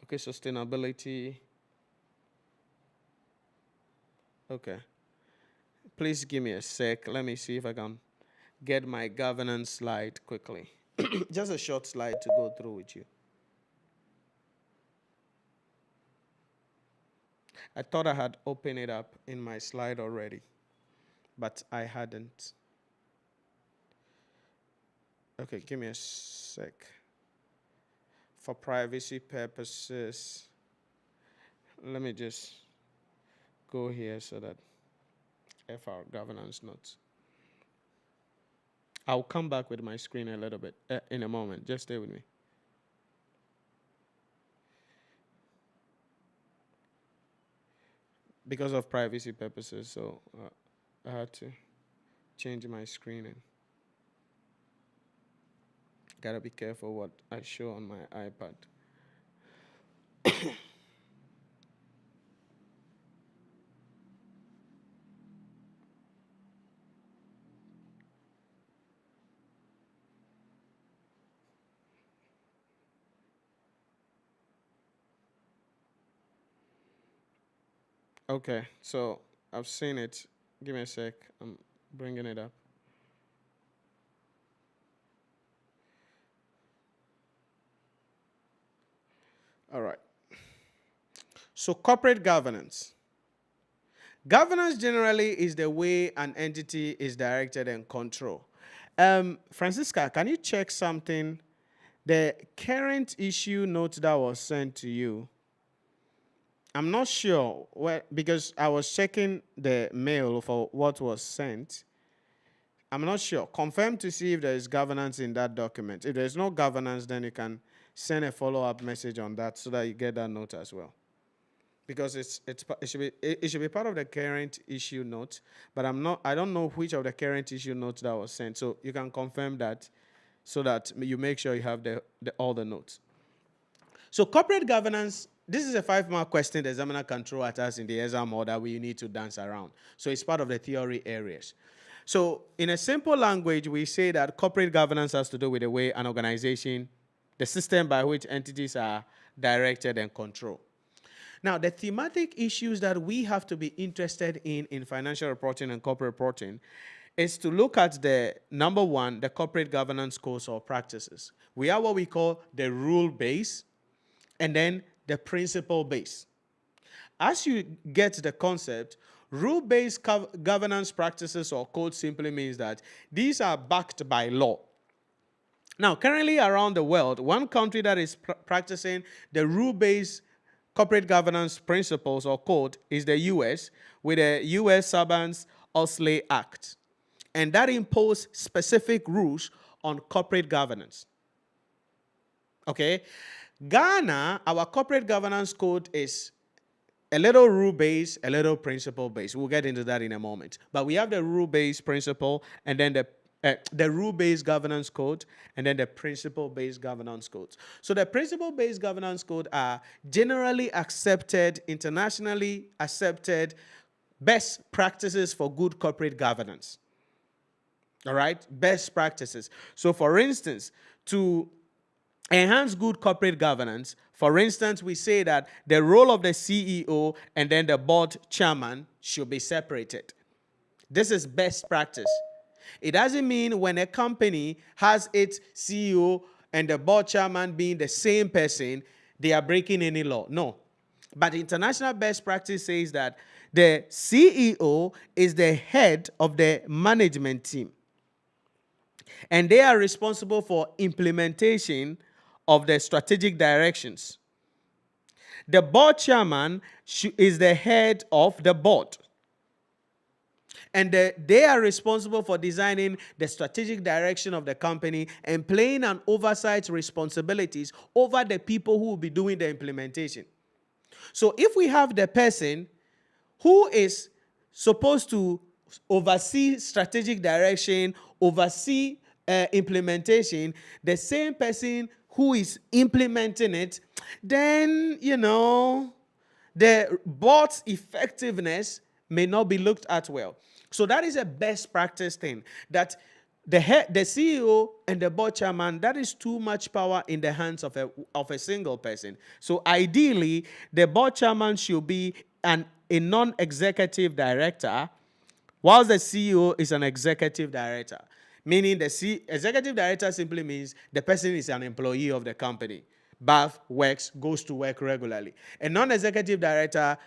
Okay, sustainability. Okay. Please give me a sec. Let me see if I can get my governance slide quickly. Just a short slide to go through with you. I thought I had opened it up in my slide already, but I hadn't. Okay, give me a sec. For privacy purposes, let me just go here so that FR governance notes. I'll come back with my screen a little bit in a moment. Just stay with me. Because of privacy purposes, so I had to change my screen and gotta be careful what I show on my iPad. Okay, so I've seen it. Give me a sec. I'm bringing it up. All right. So corporate governance. Governance generally is the way an entity is directed and controlled. Francisca, can you check something? The current issue note that was sent to you, I'm not sure because I was checking the mail for what was sent. I'm not sure. Confirm to see if there is governance in that document. If there's no governance, then you can send a follow-up message on that so that you get that note as well. Because it should be part of the current issue note, but I don't know which of the current issue notes that was sent. So you can confirm that so that you make sure you have all the notes. So corporate governance, this is a 5-mark question the examiner can throw at us in the exam order we need to dance around. So it's part of the theory areas. So in a simple language, we say that corporate governance has to do with the way an organization, the system by which entities are directed and controlled. Now, the thematic issues that we have to be interested in financial reporting and corporate reporting is to look at the, number one, the corporate governance codes or practices. We have what we call the rule base and then the principle base. As you get the concept, rule-based governance practices or codes simply means that these are backed by law. Now, currently around the world, one country that is practicing the rule-based corporate governance principles or code is the U.S. with the U.S. Sarbanes-Oxley Act. And that imposes specific rules on corporate governance. Okay? Ghana, our corporate governance code is a little rule-based, a little principle-based. We'll get into that in a moment. But we have the rule-based principle and then the rule-based governance code, and then the principle-based governance codes. So the principle-based governance code are generally accepted, internationally accepted best practices for good corporate governance. All right? Best practices. So for instance, to enhance good corporate governance, for instance, we say that the role of the CEO and then the board chairman should be separated. This is best practice. It doesn't mean when a company has its CEO and the board chairman being the same person, they are breaking any law. No. But international best practice says that the CEO is the head of the management team. And they are responsible for implementation of the strategic directions. The board chairman is the head of the board. And they are responsible for designing the strategic direction of the company and playing an oversight responsibilities over the people who will be doing the implementation. So if we have the person who is supposed to oversee strategic direction, oversee implementation, the same person who is implementing it, then, the board's effectiveness may not be looked at well. So that is a best practice thing, that the CEO and the board chairman, that is too much power in the hands of a single person. So ideally, the board chairman should be a non-executive director, whilst the CEO is an executive director. Meaning the executive director simply means the person is an employee of the company. Goes to work regularly. A non-executive director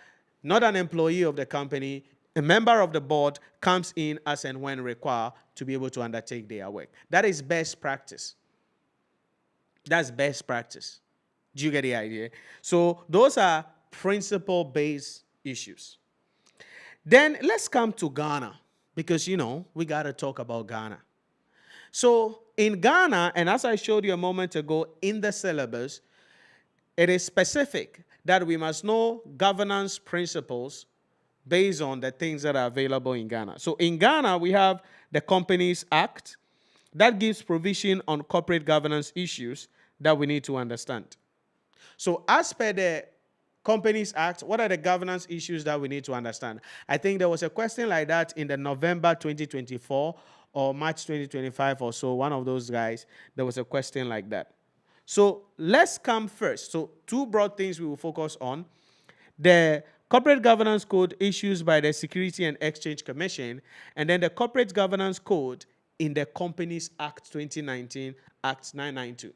not an employee of the company. A member of the board comes in as and when required to be able to undertake their work. That is best practice. That's best practice. Do you get the idea? So those are principle-based issues. Then let's come to Ghana, because, we got to talk about Ghana. So in Ghana, and as I showed you a moment ago in the syllabus, it is specific that we must know governance principles based on the things that are available in Ghana. So in Ghana, we have the Companies Act that gives provision on corporate governance issues that we need to understand. So as per the Companies Act, what are the governance issues that we need to understand? I think there was a question like that in the November 2024 or March 2025 or so, one of those guys, there was a question like that. So let's come first. So two broad things we will focus on. The Corporate Governance Code issued by the Security and Exchange Commission, and then the Corporate Governance Code in the Companies Act 2019, Act 992.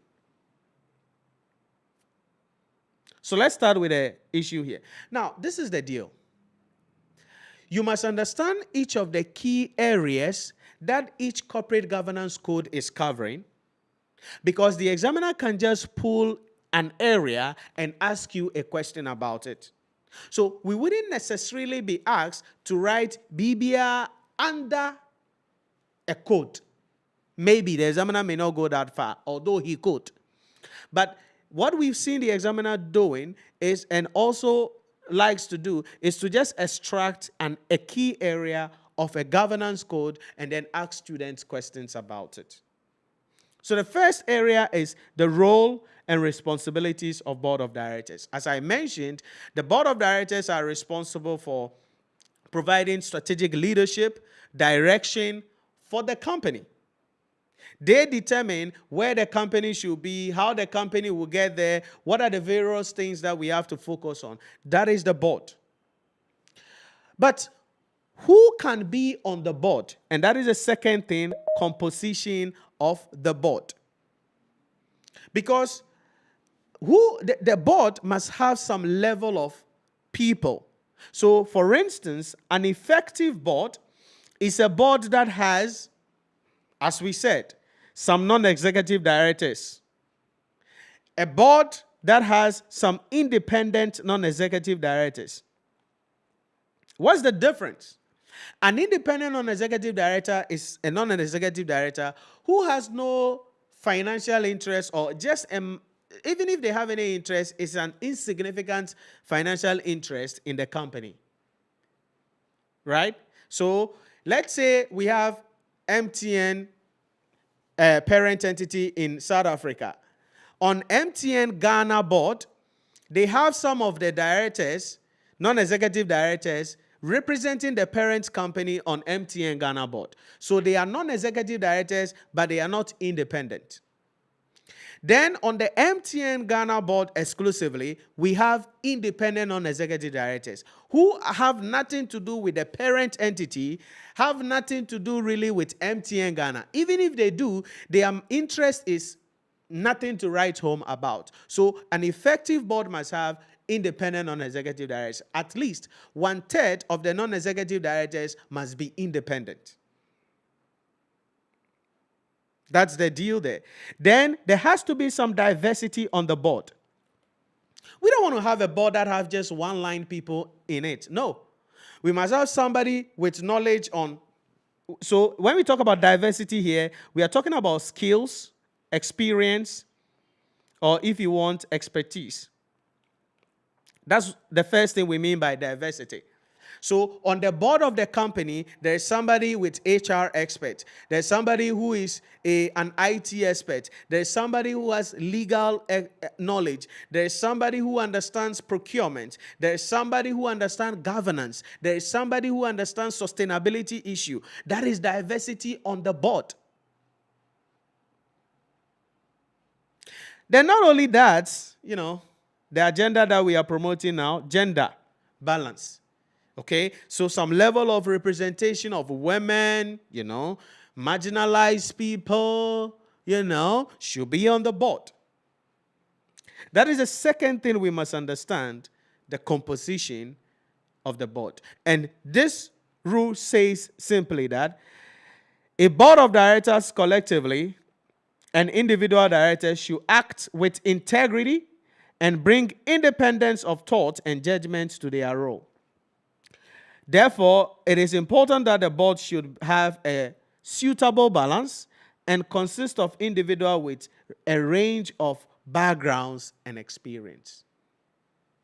So let's start with the issue here. Now, this is the deal. You must understand each of the key areas that each corporate governance code is covering, because the examiner can just pull an area and ask you a question about it. So we wouldn't necessarily be asked to write BBR under a code. Maybe the examiner may not go that far, although he could. But what we've seen the examiner doing is, and also likes to do, is to just extract a key area of a governance code and then ask students questions about it. So the first area is the role and responsibilities of board of directors. As I mentioned, the board of directors are responsible for providing strategic leadership, direction for the company. They determine where the company should be, how the company will get there, what are the various things that we have to focus on. That is the board. But who can be on the board? And that is the second thing, composition of the board. Because the board must have some level of people. So, for instance, an effective board is a board that has, as we said, some non-executive directors. A board that has some independent non-executive directors. What's the difference? An independent non-executive director is a non-executive director who has no financial interest, or just, even if they have any interest, it's an insignificant financial interest in the company. Right? So let's say we have MTN, parent entity in South Africa. On MTN Ghana board, they have some of the directors, non-executive directors, representing the parent company on MTN Ghana board. So they are non-executive directors, but they are not independent. Then on the MTN Ghana board exclusively, we have independent non-executive directors who have nothing to do with the parent entity, have nothing to do really with MTN Ghana. Even if they do, their interest is nothing to write home about. So an effective board must have independent non-executive directors. At least 1/3 of the non-executive directors must be independent. That's the deal there. Then there has to be some diversity on the board. We don't want to have a board that have just one-line people in it. No. We must have somebody with knowledge on. So when we talk about diversity here, we are talking about skills, experience, or if you want, expertise. That's the first thing we mean by diversity. So on the board of the company, there's somebody with HR expert. There's somebody who is an IT expert. There's somebody who has legal knowledge. There's somebody who understands procurement. There's somebody who understands governance. There's somebody who understands sustainability issue. That is diversity on the board. Then not only that, the agenda that we are promoting now, gender balance. Okay, so some level of representation of women, marginalized people, should be on the board. That is the second thing we must understand, the composition of the board. And this rule says simply that a board of directors collectively and individual directors should act with integrity and bring independence of thought and judgment to their role. Therefore, it is important that the board should have a suitable balance and consist of individuals with a range of backgrounds and experience.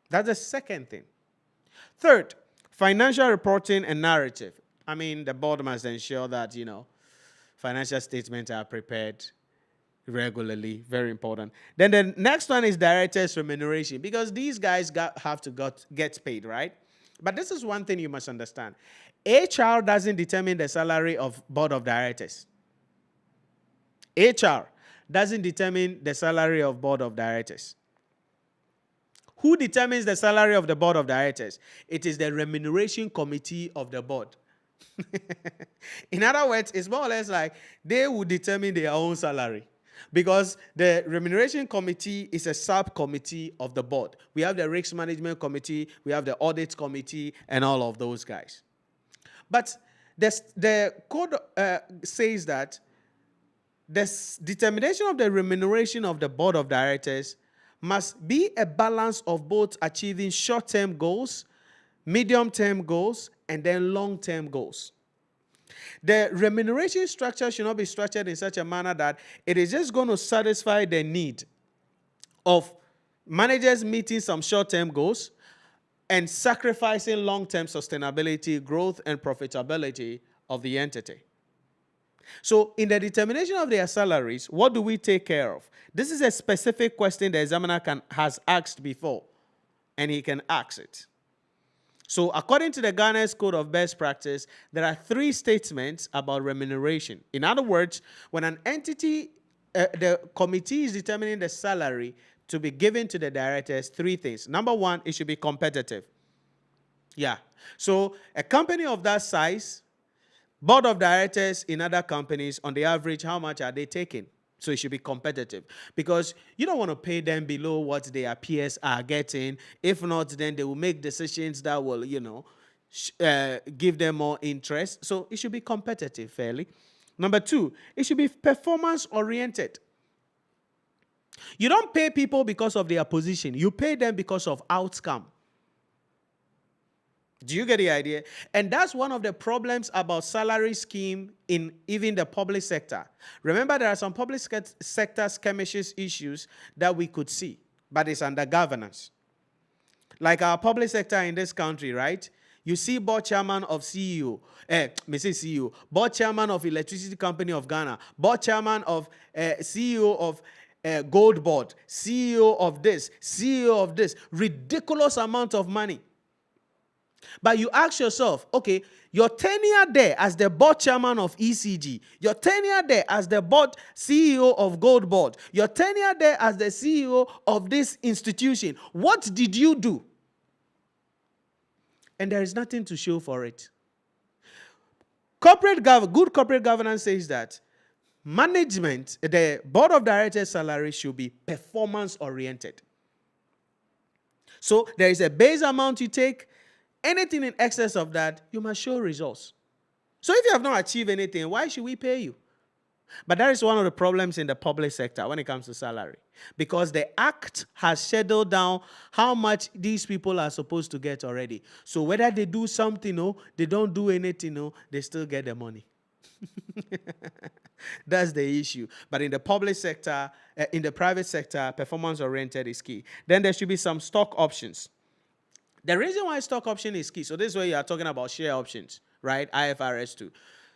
That's the second thing. Third, financial reporting and narrative. I mean, the board must ensure that, financial statements are prepared regularly. Very important. Then the next one is directors' remuneration, because these guys have to get paid, right? But this is one thing you must understand. HR doesn't determine the salary of board of directors. HR doesn't determine the salary of board of directors. Who determines the salary of the board of directors? It is the remuneration committee of the board. In other words, it's more or less like they will determine their own salary, because the remuneration committee is a subcommittee of the board. We have the risk management committee, we have the audit committee, and all of those guys. But the code says that the determination of the remuneration of the board of directors must be a balance of both achieving short-term goals, medium-term goals, and then long-term goals. The remuneration structure should not be structured in such a manner that it is just going to satisfy the need of managers meeting some short-term goals and sacrificing long-term sustainability, growth, and profitability of the entity. So in the determination of their salaries, what do we take care of? This is a specific question the examiner has asked before, and he can ask it. So according to the Ghana's Code of Best Practice, there are 3 statements about remuneration. In other words, when an entity, the committee is determining the salary to be given to the directors, 3 things. Number 1, it should be competitive. Yeah. So a company of that size, board of directors in other companies, on the average, how much are they taking? So it should be competitive, because you don't want to pay them below what their peers are getting. If not, then they will make decisions that will, give them more interest. So it should be competitive fairly. Number 2, it should be performance oriented. You don't pay people because of their position. You pay them because of outcome. Do you get the idea? And that's one of the problems about salary scheme in even the public sector. Remember, there are some public sector skirmishes issues that we could see, but it's under governance. Like our public sector in this country, right? You see board chairman of board chairman of Electricity Company of Ghana, board chairman of CEO of Gold Board, CEO of this, ridiculous amount of money. But you ask yourself, okay, your tenure there as the board chairman of ECG, your tenure there as the board CEO of Gold Board, your tenure there as the CEO of this institution, what did you do? And there is nothing to show for it. Good corporate governance says that management, the board of directors' salary should be performance oriented. So there is a base amount you take. Anything in excess of that, you must show results. So if you have not achieved anything, why should we pay you? But that is one of the problems in the public sector when it comes to salary. Because the Act has scheduled down how much these people are supposed to get already. So whether they do something or they don't do anything, they still get the money. That's the issue. But in the public sector, in the private sector, performance-oriented is key. Then there should be some stock options. The reason why stock option is key, so this is where you are talking about share options, right? IFRS 2.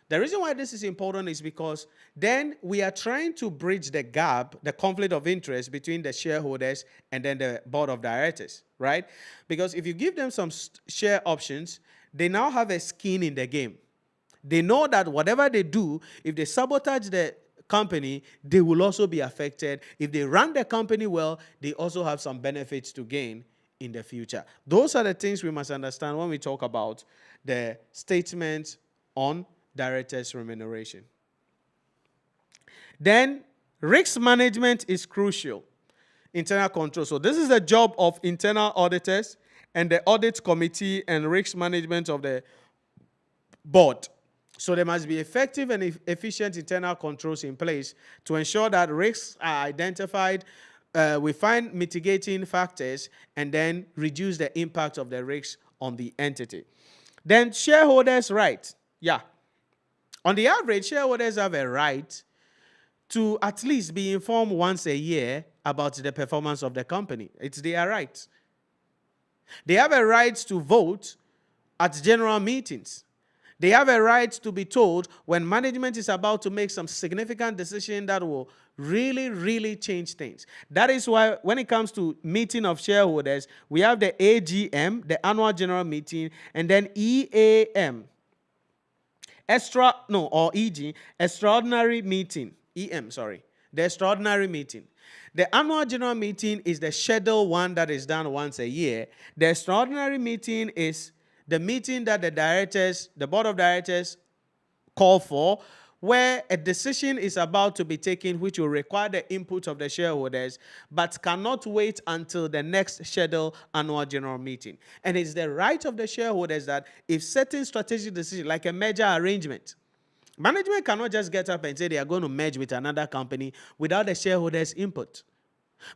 The reason why this is important is because then we are trying to bridge the gap, the conflict of interest between the shareholders and then the board of directors, right? Because if you give them some share options, they now have a skin in the game. They know that whatever they do, if they sabotage the company, they will also be affected. If they run the company well, they also have some benefits to gain in the future. Those are the things we must understand when we talk about the statement on directors' remuneration. Then, risk management is crucial. Internal control. So this is the job of internal auditors and the audit committee and risk management of the board. So there must be effective and efficient internal controls in place to ensure that risks are identified, we find mitigating factors, and then reduce the impact of the risks on the entity. Then shareholders' right. Yeah. On the average, shareholders have a right to at least be informed once a year about the performance of the company. It's their right. They have a right to vote at general meetings. They have a right to be told when management is about to make some significant decision that will really, really change things. That is why when it comes to meeting of shareholders, we have the AGM, the annual general meeting, and then EAM, extraordinary meeting. The extraordinary meeting. The annual general meeting is the scheduled one that is done once a year. The extraordinary meeting is the meeting that the board of directors call for, where a decision is about to be taken which will require the input of the shareholders, but cannot wait until the next scheduled annual general meeting. And it's the right of the shareholders that if certain strategic decisions, like a merger arrangement, management cannot just get up and say they are going to merge with another company without the shareholders' input.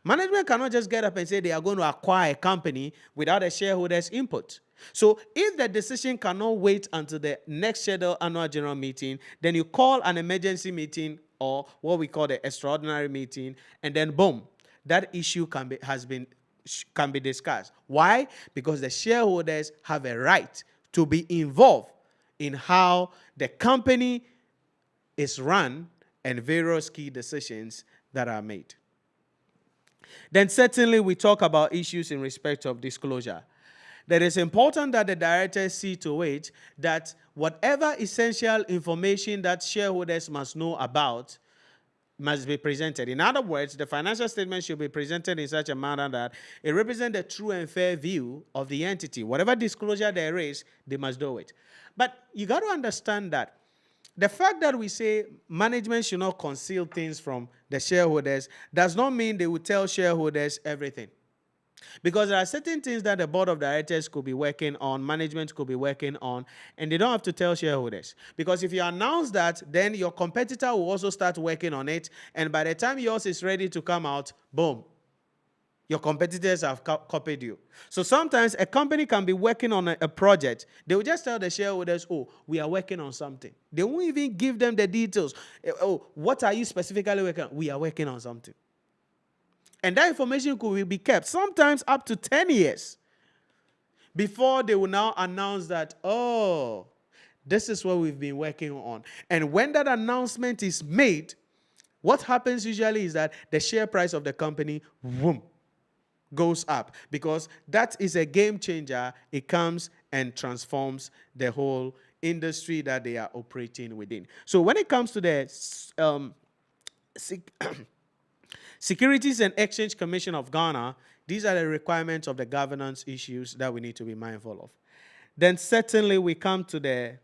Management cannot just get up and say they are going to acquire a company without a shareholders' input. So if the decision cannot wait until the next scheduled annual general meeting, then you call an emergency meeting, or what we call the extraordinary meeting, and then boom, that issue can be discussed. Why? Because the shareholders have a right to be involved in how the company is run and various key decisions that are made. Then certainly we talk about issues in respect of disclosure. That it's important that the directors see to it that whatever essential information that shareholders must know about must be presented. In other words, the financial statement should be presented in such a manner that it represents the true and fair view of the entity. Whatever disclosure there is, they must do it. But you got to understand that the fact that we say management should not conceal things from the shareholders does not mean they will tell shareholders everything. Because there are certain things that the board of directors could be working on, management could be working on, and they don't have to tell shareholders. Because if you announce that, then your competitor will also start working on it, and by the time yours is ready to come out, boom, your competitors have copied you. So sometimes a company can be working on a project. They will just tell the shareholders, oh, we are working on something. They won't even give them the details. Oh, what are you specifically working on? We are working on something. And that information could be kept sometimes up to 10 years before they will now announce that, oh, this is what we've been working on. And when that announcement is made, what happens usually is that the share price of the company, boom, goes up, because that is a game changer. It comes and transforms the whole industry that they are operating within. So when it comes to the Securities and Exchange Commission of Ghana, these are the requirements of the governance issues that we need to be mindful of. Then certainly we come to the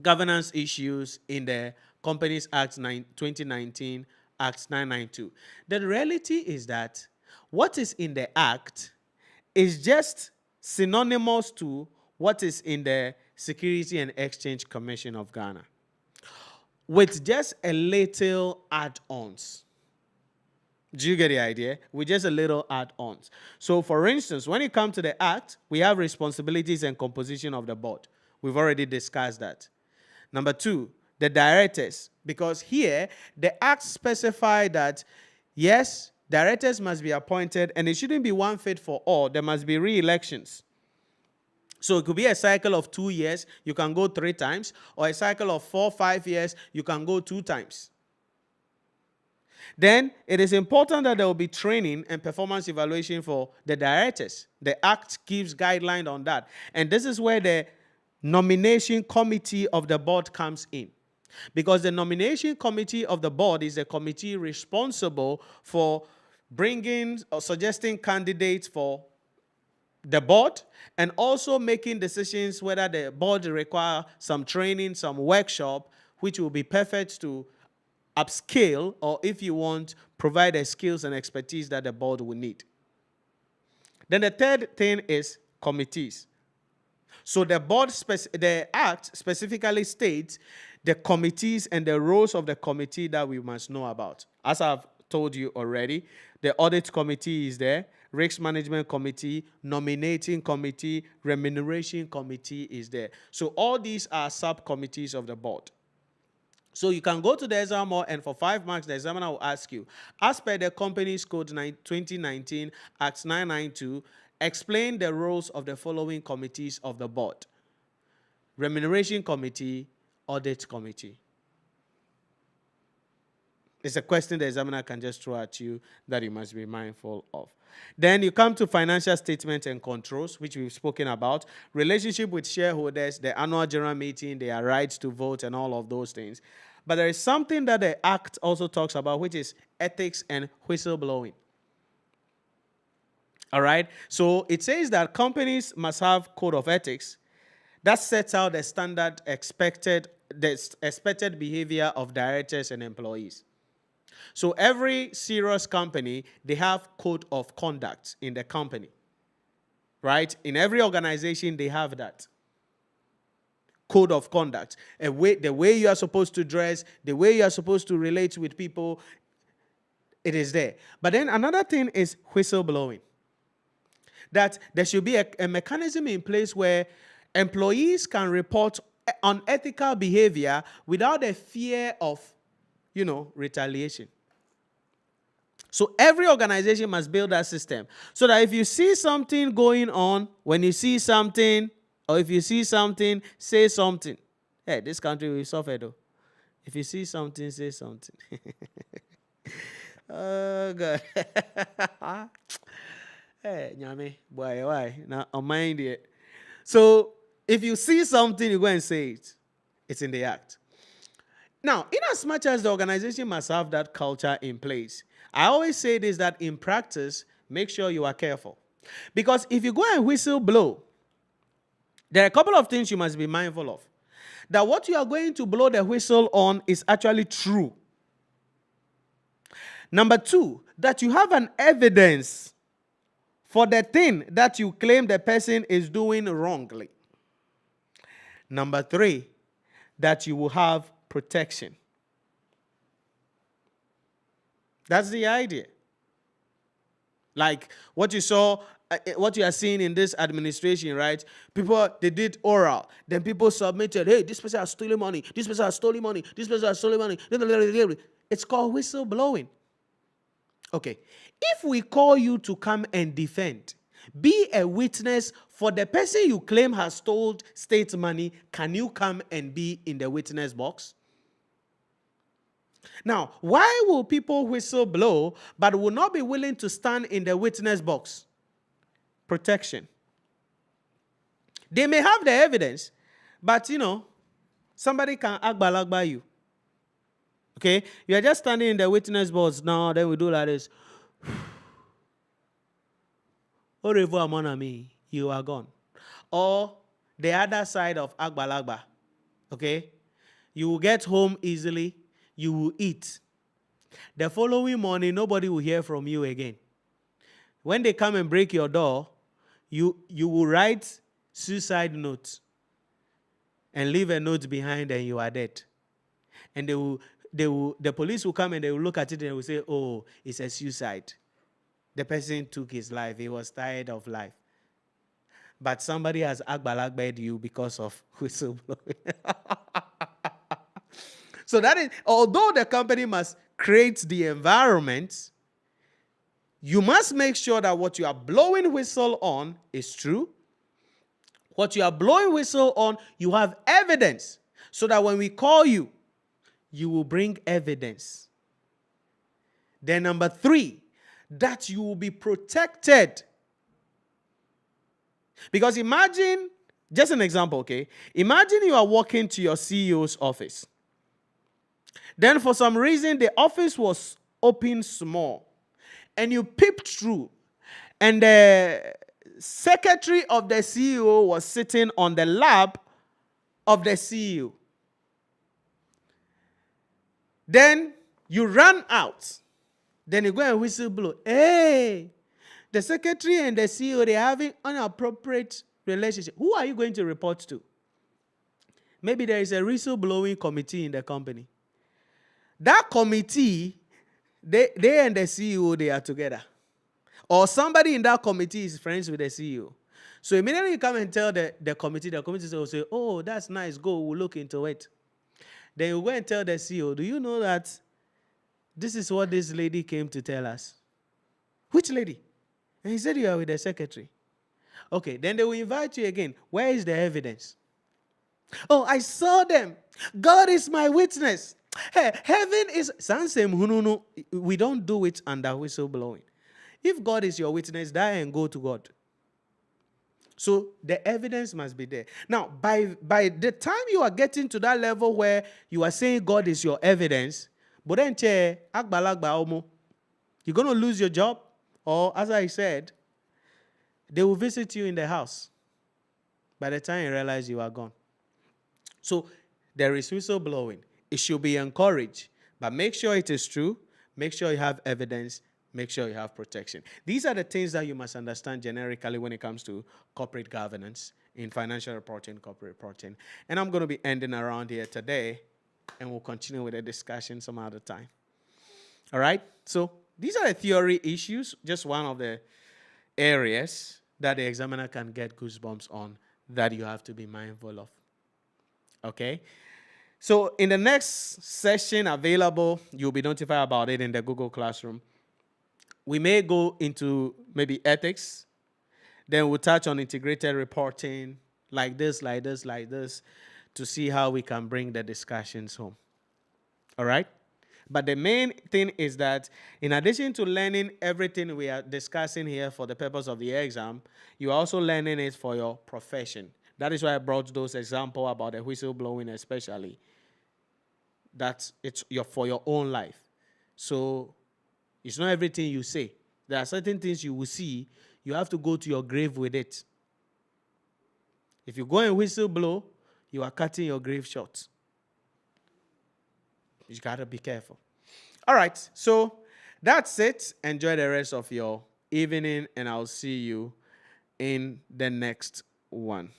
governance issues in the Companies Act 2019, Act 992. The reality is that what is in the Act is just synonymous to what is in the Security and Exchange Commission of Ghana, with just a little add-ons. Do you get the idea? With just a little add-ons. So, for instance, when it comes to the Act, we have responsibilities and composition of the board. We've already discussed that. Number two, the directors. Because here, the Act specifies that, yes, directors must be appointed, and it shouldn't be one fit for all. There must be re-elections. So it could be a cycle of 2 years, you can go 3 times, or a cycle of 4, 5 years, you can go 2 times. Then it is important that there will be training and performance evaluation for the directors. The Act gives guidelines on that. And this is where the nomination committee of the board comes in. Because the nomination committee of the board is the committee responsible for bringing or suggesting candidates for the board, and also making decisions whether the board require some training, some workshop, which will be perfect to upscale, or if you want, provide the skills and expertise that the board will need. Then the third thing is committees. So the act specifically states the committees and the roles of the committee that we must know about. As I've told you already, the audit committee is there, risk management committee, nominating committee, remuneration committee is there. So all these are subcommittees of the board. So you can go to the exam hall, and for 5 marks, the examiner will ask you, as per the Companies Code 2019, Act 992, explain the roles of the following committees of the board: Remuneration Committee, Audit Committee. It's a question the examiner can just throw at you that you must be mindful of. Then you come to financial statements and controls, which we've spoken about. Relationship with shareholders, the annual general meeting, their rights to vote, and all of those things. But there is something that the Act also talks about, which is ethics and whistleblowing. All right? So it says that companies must have code of ethics that sets out the standard expected behavior of directors and employees. So every serious company, they have code of conduct in the company, right? In every organization, they have that code of conduct. The way you are supposed to dress, the way you are supposed to relate with people, it is there. But then another thing is whistleblowing. That there should be a mechanism in place where employees can report unethical behavior without the fear of, retaliation. So every organization must build that system so that if you see something going on, when you see something, or if you see something, say something. Hey, this country will suffer though. If you see something, say something. Oh, God. Hey, nyame, boy, why? Now, mind it. So if you see something, you go and say it. It's in the Act. Now, in as much as the organization must have that culture in place, I always say this, that in practice, make sure you are careful. Because if you go and whistle blow, there are a couple of things you must be mindful of. That what you are going to blow the whistle on is actually true. Number two, that you have an evidence for the thing that you claim the person is doing wrongly. Number three, that you will have protection. That's the idea. Like what you saw, what you are seeing in this administration, right? People, they did oral. Then people submitted, hey, this person has stolen money. This person has stolen money. This person has stolen money. It's called whistleblowing. Okay. If we call you to come and defend, be a witness for the person you claim has stole state money, can you come and be in the witness box? Now, why will people whistle blow but will not be willing to stand in the witness box? Protection. They may have the evidence, but somebody can agbalagba you. Okay? You are just standing in the witness box now, then we do like this. Au revoir, mon ami. You are gone. Or the other side of agbalagba. Okay? You will get home easily. You will eat. The following morning, nobody will hear from you again. When they come and break your door, you will write suicide note and leave a note behind, and you are dead. And the police will come and they will look at it and they will say, oh, it's a suicide. The person took his life. He was tired of life. But somebody has agbalagbed you because of whistleblowing. So that is, although the company must create the environment, you must make sure that what you are blowing whistle on is true. What you are blowing whistle on, you have evidence. So that when we call you, you will bring evidence. Then number three, that you will be protected. Because imagine, just an example, okay? Imagine you are walking to your CEO's office. Then for some reason, the office was open small. And you peeped through. And the secretary of the CEO was sitting on the lap of the CEO. Then you run out. Then you go and whistle blow. Hey, the secretary and the CEO, they're having inappropriate relationship. Who are you going to report to? Maybe there is a whistleblowing committee in the company. That committee, they and the CEO, they are together. Or somebody in that committee is friends with the CEO. So immediately you come and tell the committee will say, oh, that's nice, go, we'll look into it. Then you go and tell the CEO, do you know that this is what this lady came to tell us? Which lady? And he said you are with the secretary. Okay, then they will invite you again. Where is the evidence? Oh, I saw them. God is my witness. Hey, heaven is... We don't do it under whistleblowing. If God is your witness, die and go to God. So the evidence must be there. Now, by the time you are getting to that level where you are saying God is your evidence, you're going to lose your job, or as I said, they will visit you in the house. By the time you realize you are gone. So there is whistleblowing. It should be encouraged, but make sure it is true. Make sure you have evidence. Make sure you have protection. These are the things that you must understand generically when it comes to corporate governance in financial reporting, corporate reporting. And I'm going to be ending around here today, and we'll continue with the discussion some other time. All right? So these are the theory issues, just one of the areas that the examiner can get goosebumps on that you have to be mindful of. Okay? So in the next session available, you'll be notified about it in the Google Classroom. We may go into maybe ethics. Then we'll touch on integrated reporting, like this, to see how we can bring the discussions home. All right? But the main thing is that in addition to learning everything we are discussing here for the purpose of the exam, you're also learning it for your profession. That is why I brought those examples about the whistleblowing especially. That it's for your own life. So it's not everything you say. There are certain things you will see, you have to go to your grave with it. If you go and whistleblow, you are cutting your grave short. You got to be careful. All right, so that's it. Enjoy the rest of your evening, and I'll see you in the next one.